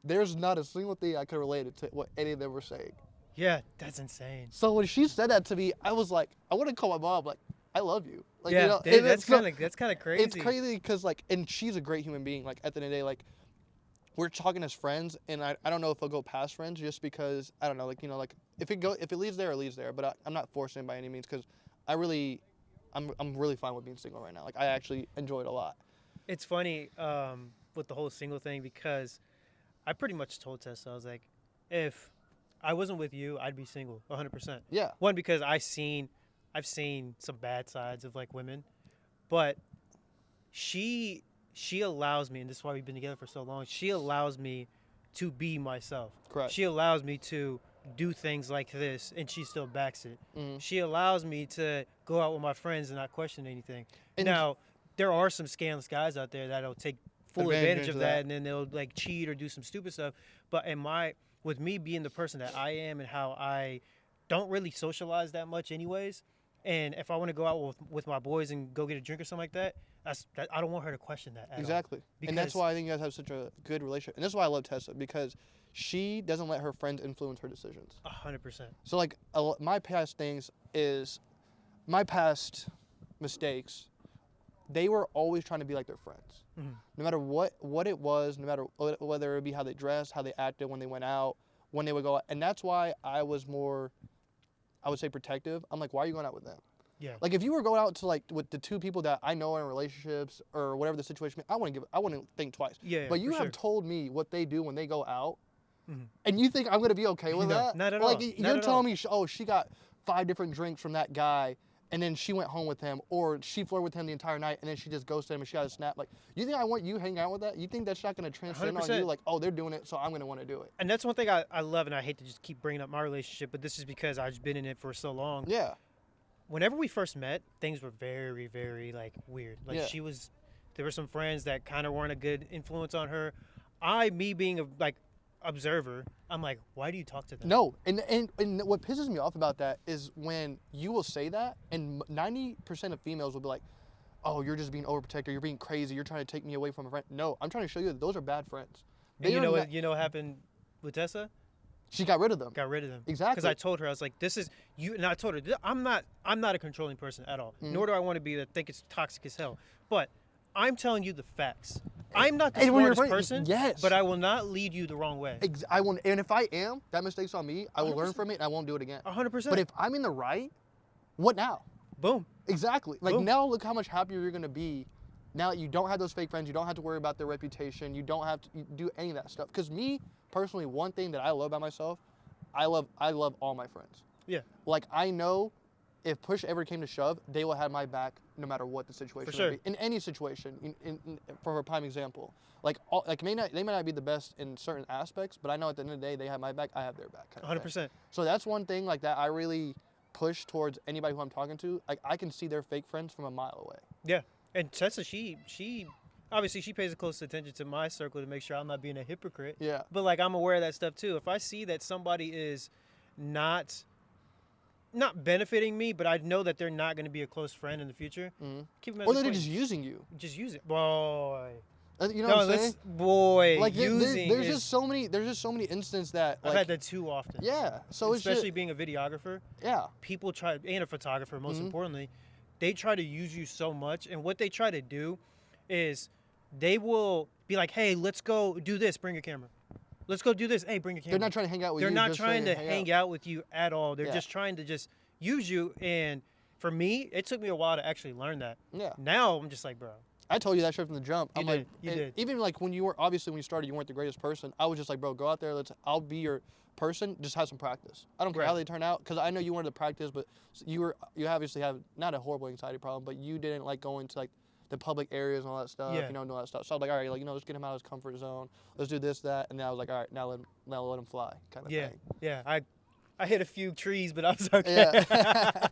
there's not a single thing I could relate it to what any of them were saying. Yeah, that's insane. So when she said that to me, I was like, I want to call my mom like, I love you. Like, yeah, that's kind of crazy. It's crazy because like, and she's a great human being. Like at the end of the day, like we're talking as friends, and I don't know if I'll go past friends just because I don't know, like like if it leads there, it leads there. But I'm not forcing it by any means because I'm really fine with being single right now. Like I actually enjoy it a lot. It's funny with the whole single thing because I pretty much told Tessa, I was like, if I wasn't with you, I'd be single 100%. Yeah. One, because I've seen some bad sides of like women, but she allows me, and this is why we've been together for so long, she allows me to be myself. Correct. She allows me to do things like this, and she still backs it. Mm-hmm. She allows me to go out with my friends and not question anything. And now, there are some scandalous guys out there that'll take full advantage of that, and then they'll like cheat or do some stupid stuff. But with me being the person that I am and how I don't really socialize that much anyways, and if I want to go out with my boys and go get a drink or something like that, I don't want her to question that at exactly. all. And that's why I think you guys have such a good relationship. And that's why I love Tessa, because she doesn't let her friends influence her decisions. 100%. So like my past mistakes, they were always trying to be like their friends. Mm-hmm. No matter what it was, no matter whether it be how they dressed, how they acted when they went out, when they would go out. And that's why I was more, I would say, protective. I'm like, why are you going out with them? Yeah. Like if you were going out to like with the 2 people that I know are in relationships or whatever the situation, I wouldn't think twice. Yeah. But you have told me what they do when they go out, mm-hmm. and you think I'm gonna be okay with that? Not at all. all. Like you're telling me, she got 5 different drinks from that guy, and then she went home with him, or she flirted with him the entire night, and then she just ghosted him and she got a snap. Like you think I want you hanging out with that? You think that's not gonna transcend 100%. on you? Like, oh, they're doing it, so I'm gonna want to do it. And that's one thing I love, and I hate to just keep bringing up my relationship, but this is because I've been in it for so long. Yeah. Whenever we first met, things were very, very like weird. Like there were some friends that kind of weren't a good influence on her. Me being a like observer, I'm like, why do you talk to them? No, and what pisses me off about that is when you will say that, and 90% of females will be like, oh, you're just being overprotective, you're being crazy, you're trying to take me away from a friend. No, I'm trying to show you that those are bad friends. And you know what happened with Tessa? She got rid of them. Exactly. Because I told her, I was like, this is you, and I told her, I'm not a controlling person at all. Mm-hmm. Nor do I want to be that think it's toxic as hell. But I'm telling you the facts. I'm not the smartest person, but I will not lead you the wrong way. And if I am, that mistake's on me. I will 100%. Learn from it, and I won't do it again. 100%. But if I'm in the right, what now? Boom. Exactly. Like Boom. Now, look how much happier you're gonna be. Now that you don't have those fake friends, you don't have to worry about their reputation. You don't have to do any of that stuff. Because me personally, one thing that I love about myself, I love all my friends. Yeah. Like I know, if push ever came to shove, they will have my back no matter what the situation For sure. would be. In any situation, for a prime example, they may not be the best in certain aspects, but I know at the end of the day they have my back, I have their back. 100%. So that's one thing like that I really push towards anybody who I'm talking to. Like I can see their fake friends from a mile away. Yeah, and Tessa, she obviously she pays close attention to my circle to make sure I'm not being a hypocrite. Yeah. But like I'm aware of that stuff too. If I see that somebody is not benefiting me, but I know that they're not going to be a close friend in the future, keep them as or a they're friend. just using you. Just use it, boy. You know what I'm saying? Boy, like using. There's just so many instances that I've had that too often. Yeah. So especially being a videographer. Yeah. People try, and a photographer most importantly, they try to use you so much, and what they try to do is they will be like, hey, let's go do this. Bring a camera. Let's go do this. Hey, bring a camera. They're not trying to hang out with They're you. not just trying to hang hang out with you at all. They're Yeah. just trying to just use you. And for me, it took me a while to actually learn that. Yeah. Now I'm just like, bro. I told you that shit from the jump. You I'm did. like, You and did. even like when you were obviously when you started, you weren't the greatest person. I was just like, bro, go out there. I'll be your person. Just have some practice. I don't care Right. how they turn out because I know you wanted to practice, but you obviously have not a horrible anxiety problem, but you didn't like going to like the public areas and all that stuff. Yeah. You know, and all that stuff. So I was like, all right, like let's get him out of his comfort zone. Let's do this, that, and then I was like, all right, now let him fly, kind of Yeah. thing. Yeah. I hit a few trees, but I was okay. Yeah.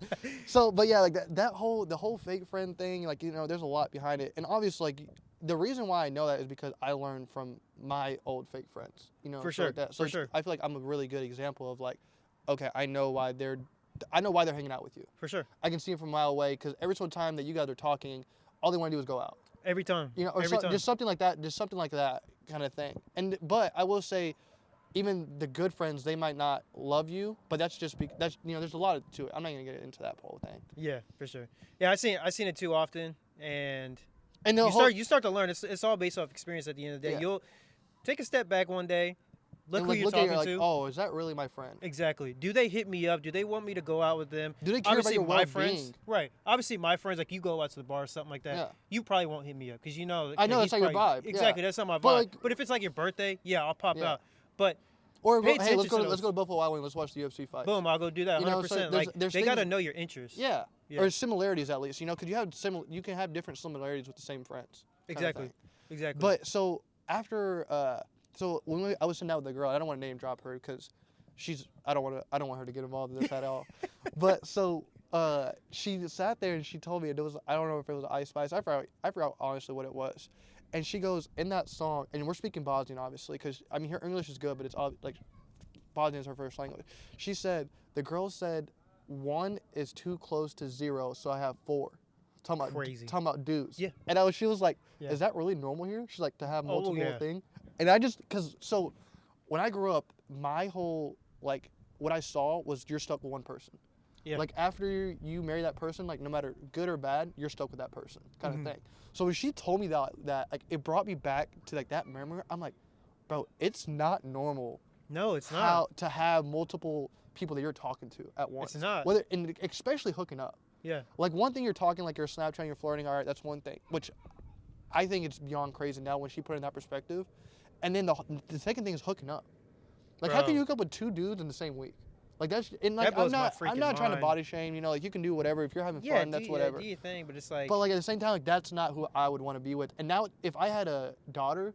So, but yeah, like the whole fake friend thing, like, you know, there's a lot behind it. And obviously, like, the reason why I know that is because I learned from my old fake friends, you know. For shit sure, Like that. So for sure. I feel like I'm a really good example of like, okay, I know why they're hanging out with you. For sure. I can see them from a mile away because every single time that you guys are talking, all they want to do is go out. Every time. You know, or Every time. just something like that kind of thing. But I will say, even the good friends, they might not love you, but that's just that's, you know, there's a lot to it. I'm not gonna get into that whole thing. Yeah, for sure. Yeah, I seen it too often, and And you start to learn. It's all based off experience. At the end of the day, Yeah. you'll take a step back one day, look and who like, you're look at talking it, like, to. oh, is that really my friend? Exactly. Do they hit me up? Do they want me to go out with them? Do they care Obviously, about your my friends, well-being? right? Obviously, my friends, like you go out to the bar or something like that. Yeah. You probably won't hit me up because you know. I know he's that's not your probably- vibe, yeah. Exactly, that's not my vibe. But, like- but if it's like your birthday, yeah, I'll pop Yeah. out. But Or Pay hey, attention let's go to let's go those. to Buffalo Wild Wings. Let's watch the UFC fight. boom, I'll go do that. You know, so 100%. there's- Like there's they got to things- know your interests. Yeah. Yeah. Or similarities at least, you know, because you can have different similarities with the same friends. kind of Exactly. thing. Exactly. But so after so when I was sitting down with the girl, I don't want to name drop her because I don't want her to get involved in this at all. But so she sat there and she told me, and it was, I don't know if it was Ice Spice. I forgot honestly what it was. And she goes, in that song, and we're speaking Bosnian obviously, because I mean her English is good, but it's all like Bosnian is her first language. She said, the girl said, 1 is too close to 0, so I have 4. Crazy. Talking about dudes. Yeah. And she was like, Yeah. is that really normal here? She's like, to have multiple yeah. thing. And I just, so when I grew up, my whole, like, what I saw was you're stuck with one person. Yeah. Like, after you marry that person, like, no matter good or bad, you're stuck with that person kind Mhm. of thing. So when she told me that, like, it brought me back to, like, that memory. I'm like, bro, it's not normal no, it's not. how to have multiple people that you're talking to at once. It's not. Whether, and especially hooking up. Yeah. Like, one thing you're talking, like, you're Snapchatting, you're flirting, all right, that's one thing. Which I think it's beyond crazy now when she put it in that perspective. And then the second thing is hooking up. Like, how can Bro. you hook up with 2 dudes in the same week? Like, that's, and like, That blows my I'm freaking not trying to mind. body shame, you know, like, you can do whatever. If you're having Yeah. fun, that's whatever. Do your thing, but it's like. But, like, at the same time, like, that's not who I would want to be with. And now, if I had a daughter,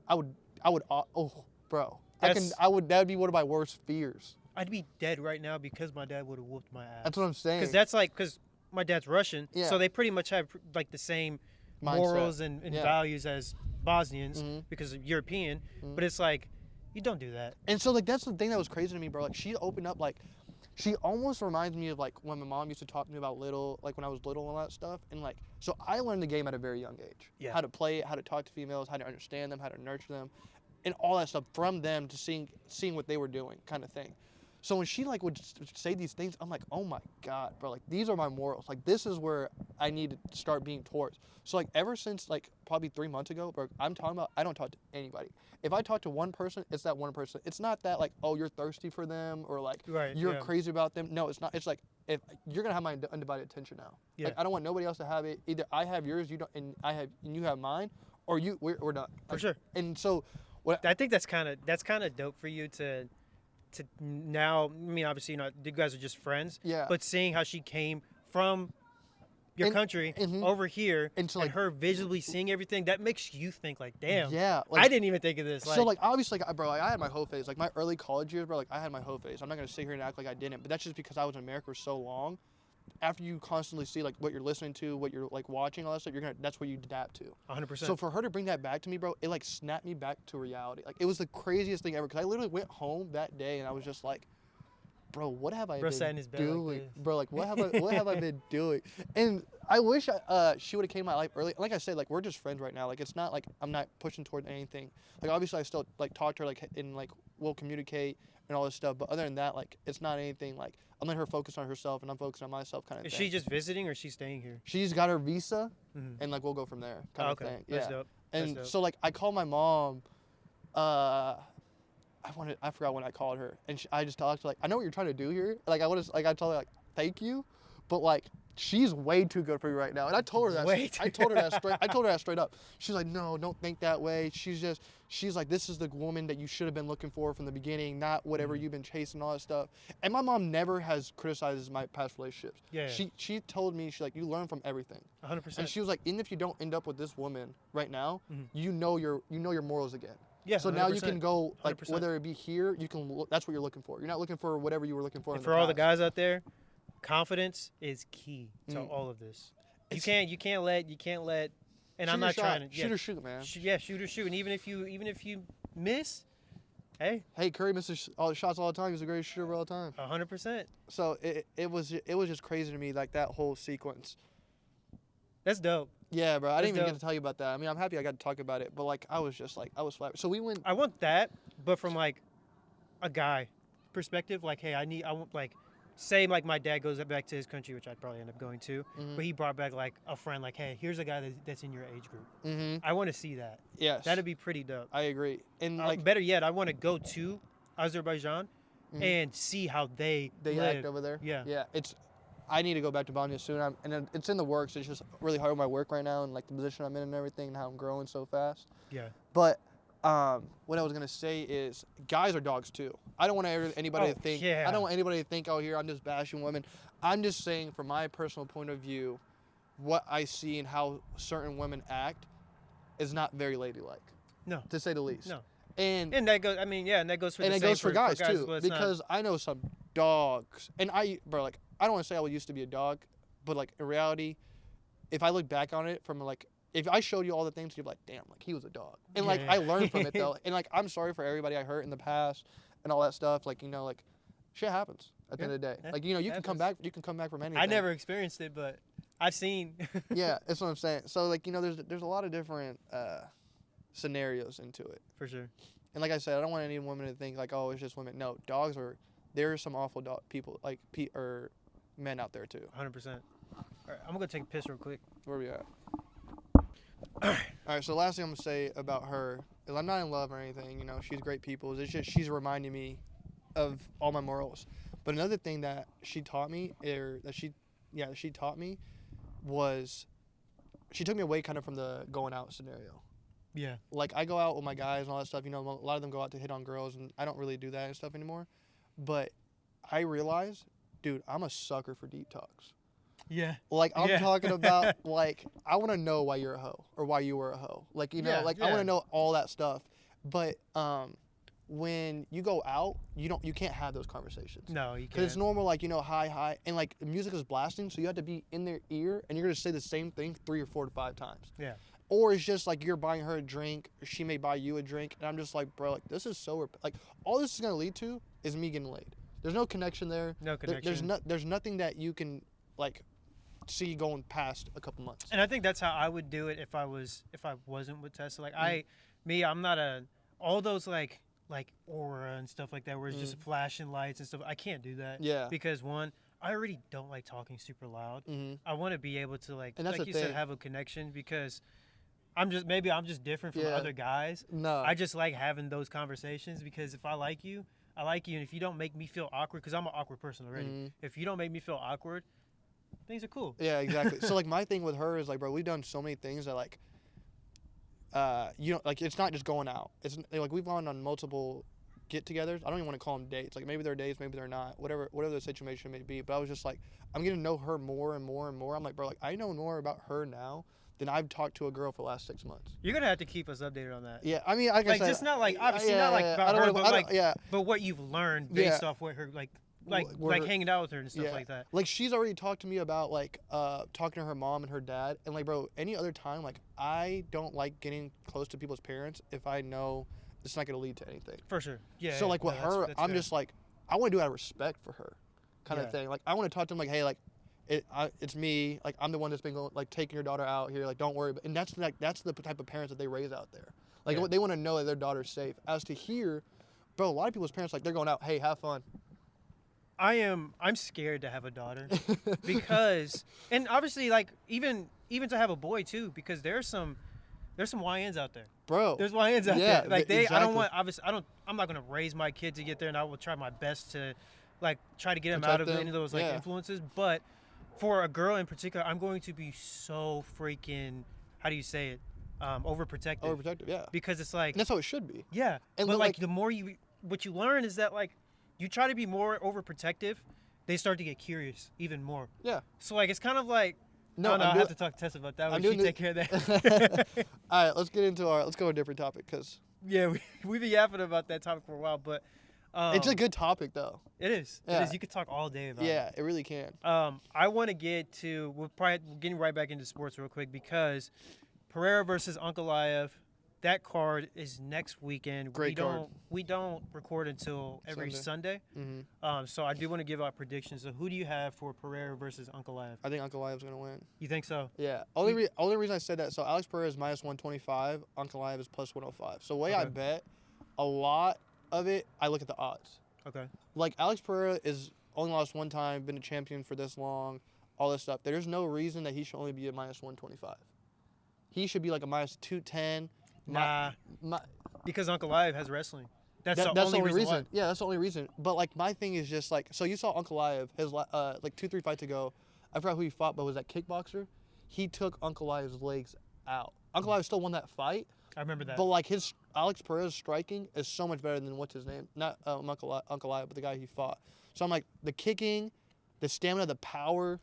I would, oh, bro. That would be one of my worst fears. I'd be dead right now because my dad would have whooped my ass. That's what I'm saying. Because my dad's Russian, Yeah. so they pretty much have like the same Mindset. morals and Yeah. values as Bosnians Mhm. because of European. Mhm. But it's like, you don't do that. And so, like, that's the thing that was crazy to me, bro. Like, she opened up, like, she almost reminds me of, like, when my mom used to talk to me about when I was little and all that stuff. And, like, so I learned the game at a very young age. Yeah. How to play it, how to talk to females, how to understand them, how to nurture them, and all that stuff from them to seeing what they were doing kind of thing. So when she, like, would say these things, I'm like, oh, my God, bro. Like, these are my morals. Like, this is where I need to start being towards. So, like, ever since, like, probably 3 months ago, bro, I'm talking about I don't talk to anybody. If I talk to one person, it's that one person. It's not that, like, oh, you're thirsty for them or, like, Right, you're yeah. crazy about them. No, it's not. It's like, if you're going to have my undivided attention now. Yeah. Like, I don't want nobody else to have it. Either I have yours, you don't, and you have mine, or we're done. For Like, sure. And so, I think that's kind of dope for you to now. I mean, obviously, you guys are just friends. Yeah. But seeing how she came from your country mhm. over here And so, and like- her visually seeing everything, that makes you think like, damn. yeah. I didn't even think of this. So, like, obviously, like, bro, like, I had my hoe phase. Like, my early college years, bro, like, I had my hoe phase. I'm not going to sit here and act like I didn't, but that's just because I was in America for so long. After you constantly see, like, what you're listening to, what you're, like, watching, all that stuff, that's what you adapt to. 100%. So, for her to bring that back to me, bro, it, like, snapped me back to reality. Like, it was the craziest thing ever, because I literally went home that day, and I was just like, bro, what have I Bro sat in been his bed like doing? this. Bro, like, what have I been doing? And I wish she would have came in my life early. Like I said, like, we're just friends right now. Like, it's not like I'm not pushing toward anything. Like, obviously, I still, like, talk to her, like, and, like, we'll communicate and all this stuff. But other than that, like, it's not anything, like, I'm letting her focus on herself and I'm focusing on myself kind of Is thing. she just visiting or is she staying here? She's got her visa, Mhm. and, like, we'll go from there kind Oh, of okay. thing. That's Yeah. dope. And dope. so like I called my mom. I forgot when I called her, and I just talked to her, like, I know what you're trying to do here. Like I told her like thank you, but like she's way too good for you right now. And I told her that. I told her that straight up. She's like, no, don't think that way. She's like, this is the woman that you should have been looking for from the beginning, not whatever you've been chasing, all that stuff. And my mom never has criticized my past relationships. Yeah. She told me, she's like, you learn from everything. 100%. And she was like, even if you don't end up with this woman right now, Mhm. you know your morals again. Yeah. So now you 100%. can go, like, 100%. whether it be here, you can. That's what you're looking for. You're not looking for whatever you were looking for. And in for all the past. guys out there, confidence is key to all of this. You can't let. And I'm not trying to. Shoot or shoot, man. Shoot or shoot. And even if you miss, hey. Hey, Curry misses all the shots all the time. He's the greatest shooter of all time. 100%. So it was just crazy to me, like that whole sequence. That's dope. Yeah, bro. I didn't even dope. get to tell you about that. I mean, I'm happy I got to talk about it, but like I was flat. So we went. I want that, but from like a guy perspective, like, hey, I want like, say like my dad goes back to his country, which I'd probably end up going to, but he brought back like a friend, like, hey, here's a guy that's in your age group. Mm-hmm. I want to see that. Yes. That'd be pretty dope. I agree. And like better yet, I want to go to Azerbaijan and see how they live. act over there. Yeah. Yeah. I need to go back to Bosnia soon. It's in the works. It's just really hard with my work right now and like the position I'm in and everything and how I'm growing so fast. Yeah. But what I was gonna say is guys are dogs too. I don't want anybody to think. Yeah. I don't want anybody to think, oh, here I'm just bashing women. I'm just saying from my personal point of view, what I see and how certain women act is not very ladylike. No. To say the least. No. And that goes. I mean, yeah, and that goes for and the it same goes for guys too, but it's because I know some dogs, and I don't want to say I used to be a dog, but like in reality, if I look back on it from like, if I showed you all the things, you'd be like, damn, like he was a dog, and like I learned from it though, and like I'm sorry for everybody I hurt in the past and all that stuff, like like shit happens at the end of the day, like you can come back from anything. I never experienced it, but I've seen. Yeah, that's what I'm saying. So like there's a lot of different scenarios into it. For sure. And like I said, I don't want any women to think like, oh, it's just women. No, dogs are. There are some awful people like or men out there too. 100%. All right, I'm gonna take a piss real quick. Where we at? All right. So the last thing I'm gonna say about her is I'm not in love or anything. She's great people. It's just she's reminding me of all my morals. But another thing that she taught me, she taught me, was she took me away kind of from the going out scenario. Yeah. Like I go out with my guys and all that stuff. A lot of them go out to hit on girls, and I don't really do that and stuff anymore. But I realize, dude, I'm a sucker for deep talks. Yeah. Like I'm talking about, like I want to know why you're a hoe or why you were a hoe. Like I want to know all that stuff. But when you go out, you can't have those conversations. No, you can't. Because it's normal, like hi, and like the music is blasting, so you have to be in their ear, and you're gonna say the same thing 3 or 4 to 5 times. Yeah. Or it's just like you're buying her a drink, or she may buy you a drink, and I'm just like, bro, like this is so like all this is gonna lead to is me getting laid. There's no connection there. No connection. There's nothing that you can like see going past a couple months. And I think that's how I would do it if I wasn't with Tessa. Like I'm not all those like aura and stuff like that where it's just flashing lights and stuff. I can't do that. Yeah. Because one, I already don't like talking super loud. Mm-hmm. I want to be able to like you thing. said, have a connection because I'm just different from other guys. No. I just like having those conversations because if I like you, I like you, and if you don't make me feel awkward, because I'm an awkward person already. Mm-hmm. If you don't make me feel awkward, things are cool. Yeah, exactly. So like my thing with her is like, bro, we've done so many things that like, like it's not just going out. It's like we've gone on multiple get-togethers. I don't even want to call them dates. Like maybe they're dates, maybe they're not. Whatever the situation may be. But I was just like, I'm getting to know her more and more and more. I'm like, bro, like I know more about her now than I've talked to a girl for the last 6 months. You're gonna have to keep us updated on that. Yeah, I mean, like I said, just not like obviously not like about her, but like but what you've learned based off what her like hanging out with her and stuff like that. Like she's already talked to me about like talking to her mom and her dad, and like, bro, any other time, like I don't like getting close to people's parents if I know it's not gonna lead to anything. For sure. Yeah. So like with her, that's I'm fair. just like I want to do it out of respect for her, kind of thing. Like I want to talk to them like, hey, like it's me, like I'm the one that's been going, like taking your daughter out here, like don't worry. And that's the type of parents that they raise out there. Like they want to know that their daughter's safe. As to here, bro, a lot of people's parents like they're going out, hey, have fun. I'm scared to have a daughter because, and obviously like even to have a boy too, because there's some There's some YNs out there. Bro. There's YNs out Yeah, there. Like I exactly. don't want. Obviously, I'm not gonna raise my kid to get there, and I will try my best to, like, try to get him out of any of those like influences. But for a girl in particular, I'm going to be so freaking. How do you say it? Overprotective. Overprotective, yeah. Because it's like. And that's how it should be. Yeah. And but like the more what you learn is that like, you try to be more overprotective, they start to get curious even more. Yeah. So like it's kind of like. No, I have to talk to Tessa about that. When she take care of that. All right, let's go to a different topic because. Yeah, we've been yapping about that topic for a while, but. It's a good topic though. It is. Yeah. It is. You could talk all day about it. Yeah, it really can. I want to get to. We're getting right back into sports real quick because Pereira versus Ankalaev. That card is next weekend. Great card. We don't record until every Sunday. Mm-hmm. So I do want to give out predictions. So who do you have for Pereira versus Ankalaev? I think Ankalaev's gonna win. You think so? Yeah. Only reason I said that. So Alex Pereira is minus 125. Ankalaev is plus 105. So the way I bet, a lot of it, I look at the odds. Okay. Like Alex Pereira is only lost one time, been a champion for this long, all this stuff. There's no reason that he should only be a minus 125. He should be like a minus 210. Nah, because Ankalaev has wrestling. That's the only reason. Why. Yeah, that's the only reason. But like my thing is just like, so you saw Ankalaev his like 2-3 fights ago. I forgot who he fought, but was that kickboxer? He took Ankalaev's legs out. Ankalaev still won that fight. I remember that. But like Alex Pereira's striking is so much better than what's his name? Not Ankalaev, but the guy he fought. So I'm like the kicking, the stamina, the power.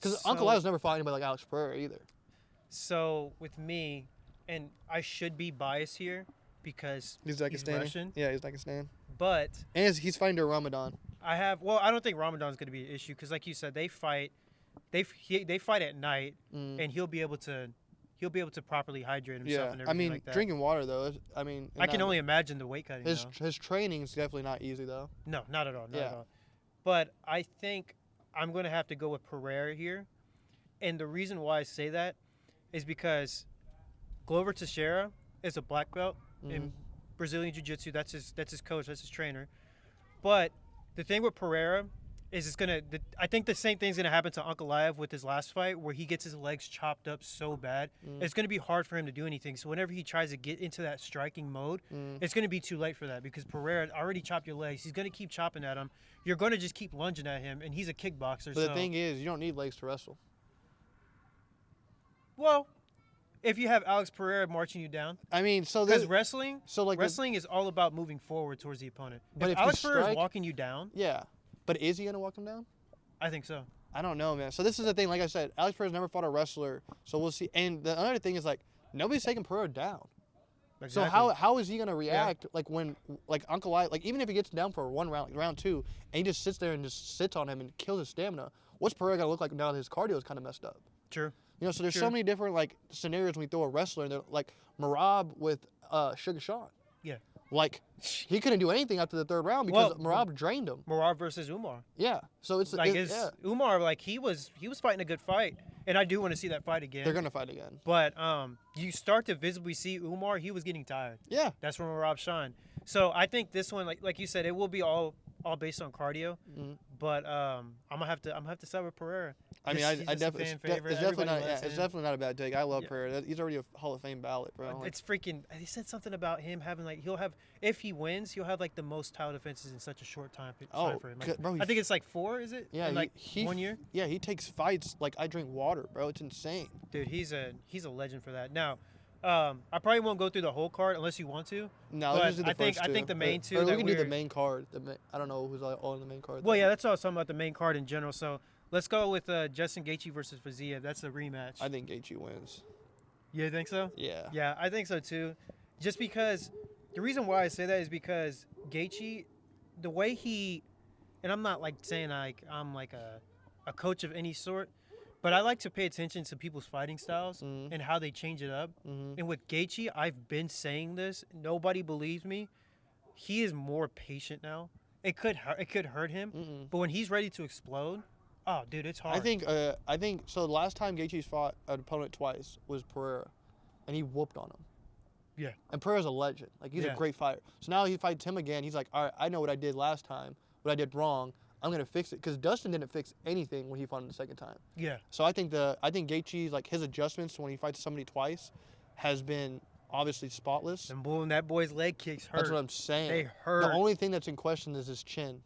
Because Ankalaev's never fought anybody like Alex Pereira either. So with me. And I should be biased here because he's Russian. Yeah, he's Uzbekistan. But he's fighting during Ramadan. I don't think Ramadan's going to be an issue because, like you said, they fight at night, and he'll be able to properly hydrate himself and everything like that. Drinking water though. I can only imagine the weight cutting. His training's definitely not easy though. No, not at all. Not at all. But I think I'm going to have to go with Pereira here, and the reason why I say that is because Glover Teixeira is a black belt in Brazilian Jiu-Jitsu. That's his coach. That's his trainer. But the thing with Pereira is I think the same thing's gonna happen to Ankalaev with his last fight, where he gets his legs chopped up so bad. It's gonna be hard for him to do anything. So whenever he tries to get into that striking mode, it's gonna be too late for that because Pereira already chopped your legs. He's gonna keep chopping at him. You're gonna just keep lunging at him, and he's a kickboxer. But the thing is, you don't need legs to wrestle. Well. If you have Alex Pereira marching you down, because wrestling is all about moving forward towards the opponent. But if Alex Pereira is walking you down, but is he gonna walk him down? I think so. I don't know, man. So this is the thing. Like I said, Alex Pereira's never fought a wrestler, so we'll see. And the other thing is like nobody's taking Pereira down. Exactly. So how is he gonna react like when like Ankalaev, like even if he gets down for one round, like round 2, and he just sits there and just sits on him and kills his stamina? What's Pereira gonna look like now that his cardio is kind of messed up? True. So there's so many different like scenarios when we throw a wrestler in there, like Merab with Sugar Sean. Yeah. Like he couldn't do anything after the 3rd round because Merab drained him. Merab versus Umar. Yeah. So it's like Umar, like he was fighting a good fight, and I do want to see that fight again. They're gonna fight again. But you start to visibly see Umar. He was getting tired. Yeah. That's where Merab shined. So I think this one, like you said, it will be all based on cardio. But I'm gonna have to side with Pereira. I definitely it's definitely not a bad take. I love Pereira. He's already a Hall of Fame ballot, bro. It's freaking. They said something about him having if he wins, he'll have like the most title defenses in such a short time for him. Like, bro, I think it's like 4. Is it? Yeah, in 1 year. Yeah, he takes fights like I drink water, bro. It's insane. Dude, he's a legend for that. Now, I probably won't go through the whole card unless you want to. No, let's do the first two. I think the main two. Or we can do the main card. I don't know who's all in the main card. Well, yeah, that's all I was talking about, the main card in general. So let's go with Justin Gaethje versus Fiziev. That's a rematch. I think Gaethje wins. You think so? Yeah. Yeah, I think so too. Just because the reason why I say that is because Gaethje, the way he, and I'm not like saying like I'm like a coach of any sort. But I like to pay attention to people's fighting styles and how they change it up. And with Gaethje, I've been saying this. Nobody believes me. He is more patient now. It could hurt him, but when he's ready to explode, oh, dude, it's hard. I think so. The last time Gaethje's fought an opponent twice was Pereira, and he whooped on him. Yeah. And Pereira's a legend. Like he's a great fighter. So now he fights him again. He's like, all right, I know what I did last time, what I did wrong. I'm gonna fix it because Dustin didn't fix anything when he fought him the second time. Yeah. So I think Gaethje's like his adjustments when he fights somebody twice has been obviously spotless. And boom, that boy's leg kicks hurt. That's what I'm saying. They hurt. The only thing that's in question is his chin.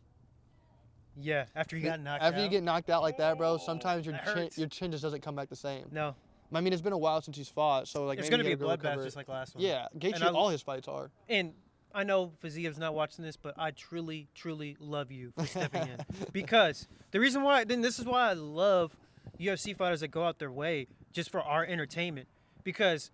Yeah, after he got knocked out. After you get knocked out like that, bro, sometimes that hurts. your chin just doesn't come back the same. No. I mean, it's been a while since he's fought, so like It's maybe going to be a he gotta go bloodbath recover. just like last one. Yeah, Gaethje, all his fights are. And I know Faziev's not watching this, but I truly, truly love you for stepping in. Because the reason why, then this is why I love UFC fighters that go out their way just for our entertainment. Because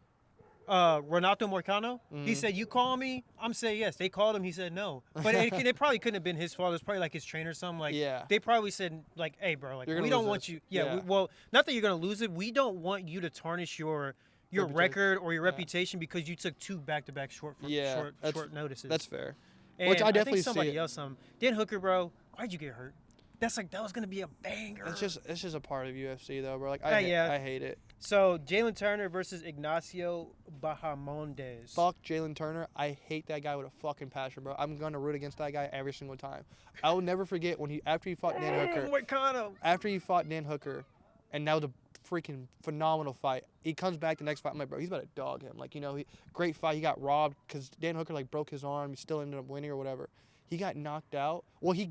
Renato Moicano, he said, you call me, I'm saying yes. They called him, he said no. But it probably couldn't have been his fault. It was probably like his trainer or something. Like, Yeah. they probably said, like, hey, bro, like, we don't want this. you. Yeah, Yeah. well, not that you're going to lose it. We don't want you to tarnish your record or your reputation because you took 2 back-to-back short notices. That's fair. And Which I think definitely somebody see. else. Dan Hooker, bro, why'd you get hurt? That was gonna be a banger. It's just a part of UFC though, bro. Like Yeah. I hate it. So Jalen Turner versus Ignacio Bahamondes. Fuck Jalen Turner. I hate that guy with a fucking passion, bro. I'm gonna root against that guy every single time. I will never forget after he fought Dan Hooker. Moicano. After he fought Dan Hooker, and that was a freaking phenomenal fight. He comes back the next fight. I'm like, bro, he's about to dog him. Like, great fight. He got robbed because Dan Hooker like broke his arm. He still ended up winning or whatever. He got knocked out. Well, he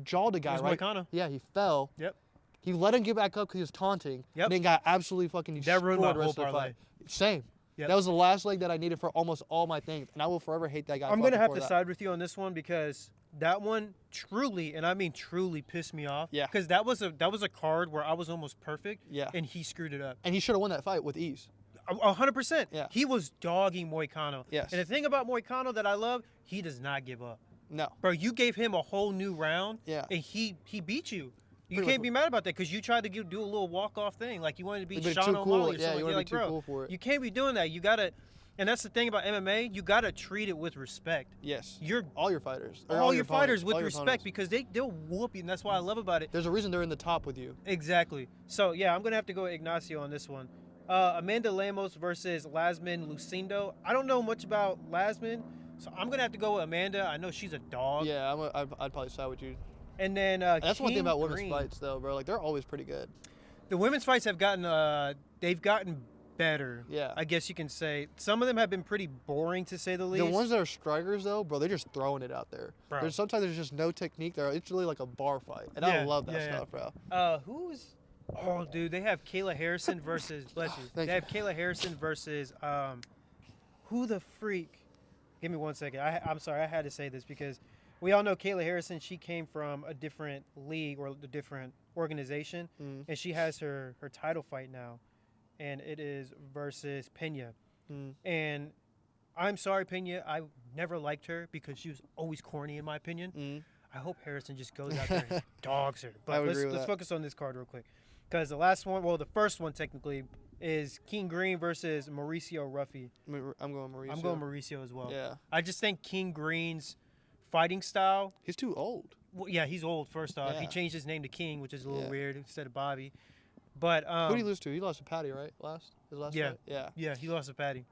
jawed a guy, It was right? Moicano. Yeah, he fell. Yep. He let him get back up because he was taunting. Yep. And then got absolutely fucking That ruined my destroyed the rest whole of the parlay. fight. Same. Yep. That was the last leg that I needed for almost all my things, and I will forever hate that guy. I'm gonna have for to that. side with you on this one because that one truly, and I mean truly, pissed me off. Yeah. Because that was a card where I was almost perfect. Yeah. And he screwed it up. And he should have won that fight with ease. 100%. Yeah. He was dogging Moicano. Yes. And the thing about Moicano that I love, he does not give up. No. Bro, you gave him a whole new round. Yeah. And he beat you. You Pretty can't much. be mad about that because you tried to do a little walk-off thing. Like you wanted to beat You've been Sean too O'Malley cool. or Yeah, something. you You're wanna like, be too bro, cool for it. you can't be doing that. You got to, and that's the thing about MMA, you got to treat it with respect. Yes. You're All your fighters. Or all your opponents, fighters with all your respect opponents. because they'll whoop you, and that's what I love about it. There's a reason they're in the top with you. Exactly. So, yeah, I'm going to have to go with Ignacio on this one. Amanda Lemos versus Lasmin Lucindo. I don't know much about Lasmin, so I'm going to have to go with Amanda. I know she's a dog. Yeah, I'd probably side with you. And then That's one thing King about women's Green. fights, though, bro. Like, they're always pretty good. The women's fights have gotten they've gotten better. Yeah. I guess you can say. Some of them have been pretty boring to say the least. The ones that are strikers, though, bro, they're just throwing it out there. Bro. Sometimes there's just no technique there. It's really like a bar fight. And I Yeah, love that yeah, stuff, bro. Who's Oh, dude, they have Kayla Harrison versus bless you. Thank They have Kayla Harrison versus who the freak? Give me 1 second. I'm sorry, I had to say this because we all know Kayla Harrison. She came from a different league or a different organization, and she has her title fight now, and it is versus Pena. And I'm sorry, Pena. I never liked her because she was always corny, in my opinion. I hope Harrison just goes out there and dogs her. But let's focus on this card real quick. Because the first one technically is King Green versus Mauricio Ruffy. I'm going Mauricio. I'm going Mauricio as well. Yeah. I just think King Green's fighting style. He's too old. Well, yeah, he's old, first off. Yeah. He changed his name to King, which is a little weird, instead of Bobby. But who did he lose to? He lost to Patty, right? His last yeah. fight? Yeah. Yeah, he lost to Patty.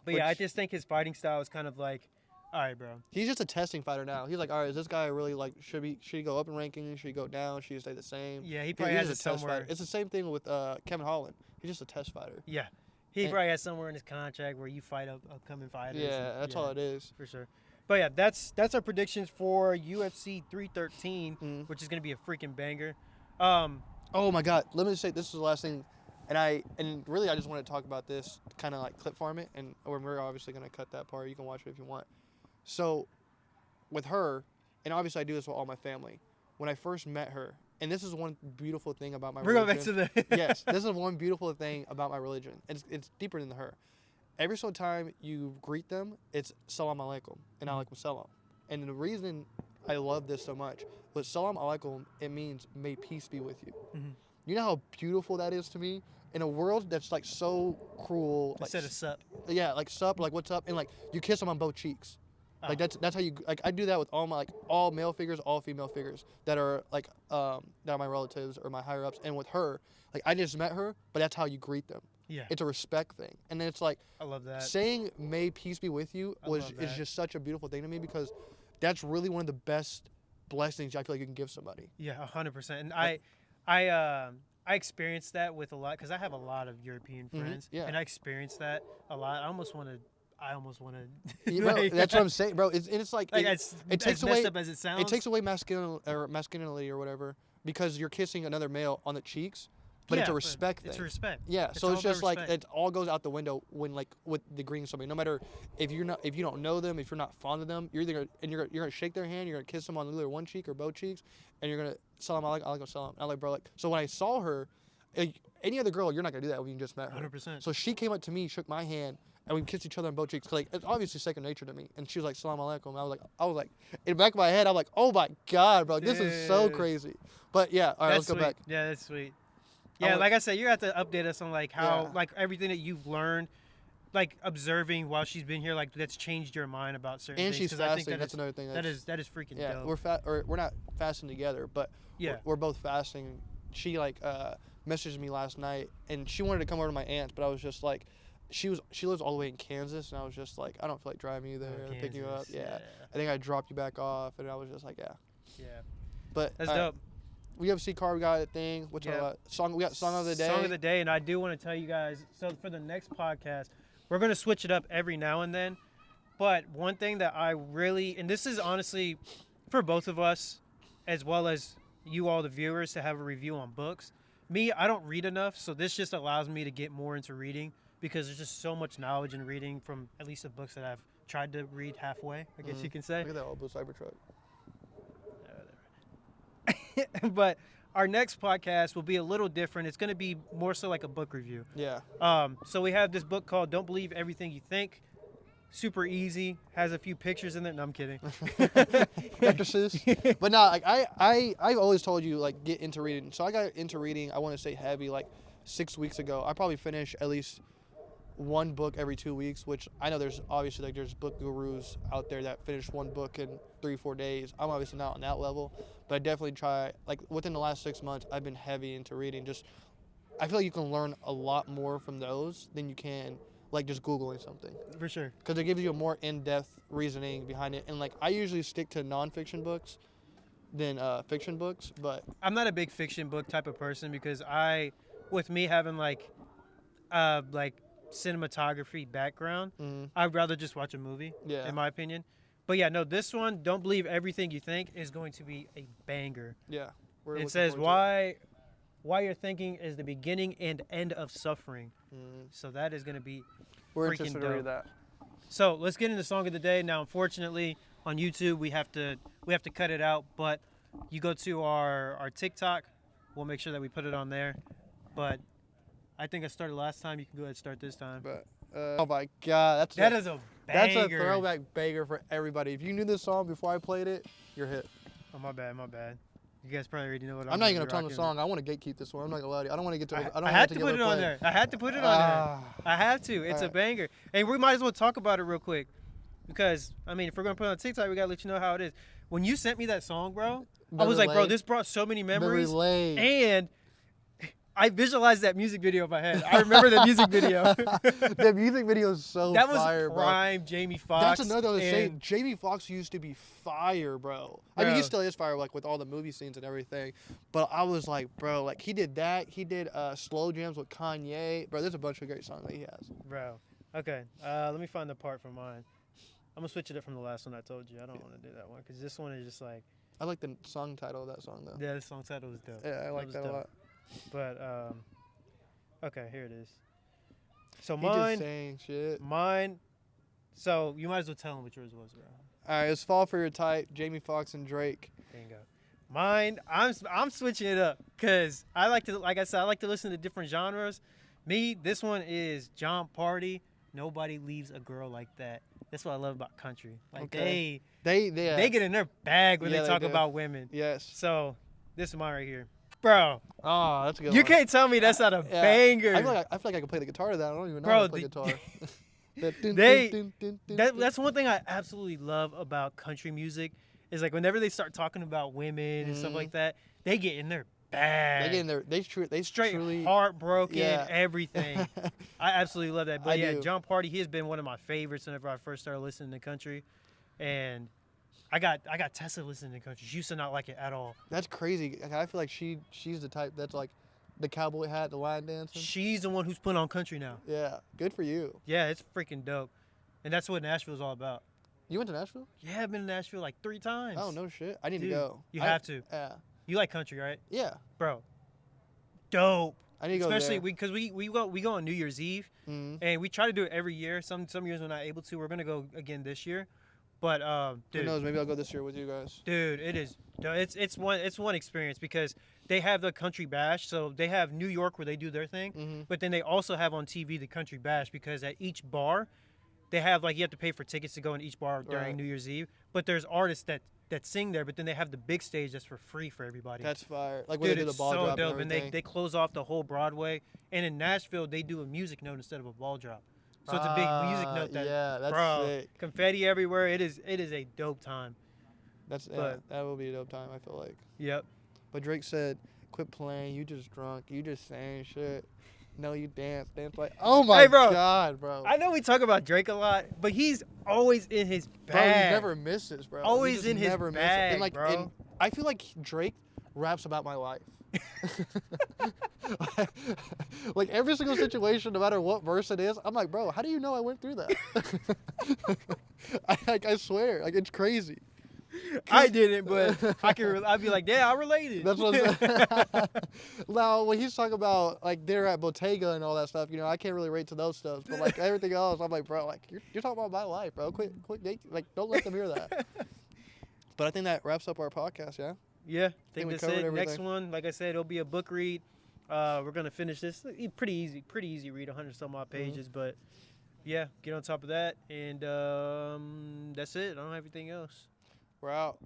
But yeah, I just think his fighting style is kind of like, all right, bro. He's just a testing fighter now. He's like, all right, is this guy really like should he go up in ranking? Should he go down? Should he stay the same? Yeah, he probably he's has a it test somewhere. fighter. It's the same thing with Kevin Holland. He's just a test fighter. Yeah. He probably has somewhere in his contract where you fight upcoming fighters. Yeah, that's all it is. For sure. But yeah, that's our predictions for UFC 313, which is going to be a freaking banger. Oh my God! Let me just say this is the last thing, and really I just want to talk about this, kind of like clip farm it, and we're obviously gonna cut that part. You can watch it if you want. So, with her, and obviously I do this with all my family. When I first met her, and this is one beautiful thing about my religion. We're going back to the Yes, this is one beautiful thing about my religion. It's deeper than her. Every single time you greet them, it's salam alaikum and alaikum salam. And the reason I love this so much was salam alaikum, it means may peace be with you. You know how beautiful that is to me? In a world that's like so cruel. Instead of sup. Yeah, like sup, like what's up, and like you kiss them on both cheeks. Like that's how you like. I do that with all male figures, all female figures that are like that are my relatives or my higher ups. And with her, like I just met her, but that's how you greet them. Yeah. It's a respect thing, and then it's like I love that. saying "May peace be with you" is just such a beautiful thing to me because that's really one of the best blessings I feel like you can give somebody. Yeah, 100%. And I experienced that with a lot because I have a lot of European friends, yeah. and I experienced that a lot. I almost want to. Yeah, bro, that's what I'm saying, bro. It's like Like it takes as away messed up as it sounds. it takes away masculinity or whatever because you're kissing another male on the cheeks, but it's a respect thing. It's a respect. Yeah, It's so all it's just about like respect. it all goes out the window when like with the greeting somebody. No matter if you don't know them, if you're not fond of them, you're either you're gonna shake their hand, you're gonna kiss them on either one cheek or both cheeks, and you're gonna sell them. I like to sell them. I like bro like so when I saw her, any other girl, you're not gonna do that when you just met her. 100%. So she came up to me, shook my hand, and we kissed each other on both cheeks. Like it's obviously second nature to me. And she was like, "Salam alaikum." I was like, in the back of my head, I'm like, "Oh my god, bro, this is so Dude. crazy." But yeah, all right, let's That's go sweet. back. Yeah, that's sweet. Yeah, like I said, you have to update us on like how Yeah. like everything that you've learned, like observing while she's been here, like that's changed your mind about certain And things. she's 'cause I think fasting. That's another thing. that is freaking yeah. dope. We're not fasting together, but Yeah. we're both fasting. She like messaged me last night, and she wanted to come over to my aunt's, but I was just like, she lives all the way in Kansas, and I was just like, I don't feel like driving you there and picking you up. Kansas, Yeah. I think I dropped you back off, and I was just like, yeah. Yeah. But That's dope. UFC card, we got a thing. What's our song? We got song of the day. Song of the day, and I do want to tell you guys. So for the next podcast, we're gonna switch it up every now and then. But one thing that I really, and this is honestly for both of us, as well as you all the viewers, to have a review on books. Me, I don't read enough, so this just allows me to get more into reading because there's just so much knowledge in reading from at least the books that I've tried to read halfway, I guess you can say. Look at that old blue Cybertruck. But our next podcast will be a little different. It's going to be more so like a book review. Yeah. So we have this book called Don't Believe Everything You Think. Super easy. Has a few pictures in it. No, I'm kidding. Dr. Seuss. But no, like I've always told you like get into reading. So I got into reading, I want to say heavy, like 6 weeks ago. I probably finish at least one book every 2 weeks, which I know there's obviously like there's book gurus out there that finish one book in 3-4 days. I'm obviously not on that level, but I definitely try. Like within the last 6 months, I've been heavy into reading. Just I feel like you can learn a lot more from those than you can like just Googling something. For sure. Because it gives you a more in-depth reasoning behind it. And like I usually stick to nonfiction books than fiction books, but I'm not a big fiction book type of person because with me having like cinematography background, I'd rather just watch a movie, in my opinion. But yeah, no, this one, Don't Believe Everything You Think, is going to be a banger. Yeah. It says why you're thinking is the beginning and end of suffering. So that is going to be we're freaking interested dope. to read that. So let's get into song of the day. Now, unfortunately, on YouTube we have to cut it out. But you go to our TikTok, we'll make sure that we put it on there. But I think I started last time. You can go ahead and start this time. But oh my God, That is a banger. that's a throwback banger for everybody. If you knew this song before I played it, you're hit. Oh, my bad. You guys probably already know what I'm not even gonna tell them the song. I want to gatekeep this one. I'm not gonna lie to you. I don't want to get to. I had to put it on there. I had to put it on there. I have to. It's a banger. And we might as well talk about it real quick. Because, I mean, if we're going to put it on TikTok, we got to let you know how it is. When you sent me that song, bro, I was like, bro, this brought so many memories. And I visualized that music video in my head. I remember the music video. The music video is so that was fire, prime bro. Jamie Foxx. That's another thing. Jamie Foxx used to be fire, bro. I mean, he still is fire, like with all the movie scenes and everything. But I was like, bro, like he did that. He did Slow Jams with Kanye. Bro, there's a bunch of great songs that he has. Bro. Okay. Let me find the part from mine. I'm going to switch it up from the last one I told you. I don't want to do that one because this one is just like. I like the song title of that song, though. Yeah, the song title was dope. Yeah, I like that a lot. But, okay, here it is. So He just saying shit. Mine, so you might as well tell him what yours was, bro. All right, it's Fall for Your Type, Jamie Foxx and Drake. Bingo. Mine, I'm switching it up because like I said, I like to listen to different genres. Me, this one is John Party, Nobody Leaves a Girl Like That. That's what I love about country. Like they get in their bag when they talk about women. Yes. So this is mine right here. Bro. Oh, that's a good You one. can't tell me that's not a banger. I feel like I can play the guitar to that. I don't even know how to play guitar. That's one thing I absolutely love about country music is like whenever they start talking about women and stuff like that, they get in their bag. They get in there. They straight truly heartbroken, everything. I absolutely love that. But I do. John Party, he has been one of my favorites whenever I first started listening to country, and I got Tessa listening to country. She used to not like it at all. That's crazy. I feel like she's the type that's like The cowboy hat, the line dancing. She's the one who's putting on country now. Yeah, good for you. Yeah, it's freaking dope. And that's what Nashville's all about. You went to Nashville? Yeah, I've been to Nashville like 3 times. Oh, no shit. I need Dude, to go. You have to. Yeah. You like country, right? Yeah. Bro. Dope. I need to go Especially there. because we go on New Year's Eve, and we try to do it every year. Some years we're not able to. We're gonna go again this year, but Who dude, knows? Maybe I'll go this year with you guys. dude, it's one experience because they have the country bash. So they have New York where they do their thing, but then they also have on TV the country bash because at each bar, they have like you have to pay for tickets to go in each bar during Right. New Year's Eve. But there's artists that sing there, but then they have the big stage that's for free for everybody. That's fire. Like when Dude, they do the it's ball so drop dope, and and everything. they close off the whole Broadway. And in Nashville, they do a music note instead of a ball drop, so it's a big music note. That, yeah, that's bro, sick. confetti everywhere. It is a dope time. That's but- that will be a dope time. I feel like. Yep. But Drake said, "Quit playing. You just drunk. You just saying shit. No, you dance like. Oh my Hey, bro. god, bro. I know we talk about Drake a lot, but he's always in his Bro, he bag. never misses, bro. He Always just in his never misses. bag, And like, bro. and I feel like Drake raps about my life. Like every single situation, no matter what verse it is, I'm like, bro, how do you know I went through that? I swear, like it's crazy. I didn't, but I'd be like, yeah, I related. That's what I'm saying. Now, when he's talking about like they're at Bottega and all that stuff, you know, I can't really relate to those stuff. But like everything else, I'm like, bro, like you're talking about my life, bro. Quit, like don't let them hear that. But I think that wraps up our podcast, yeah. Yeah, I think think we that's covered it. Next everything. one, like I said, it'll be a book read. We're gonna finish this. Pretty easy read, 100 some odd pages. But yeah, get on top of that, and that's it. I don't have anything else. We're out.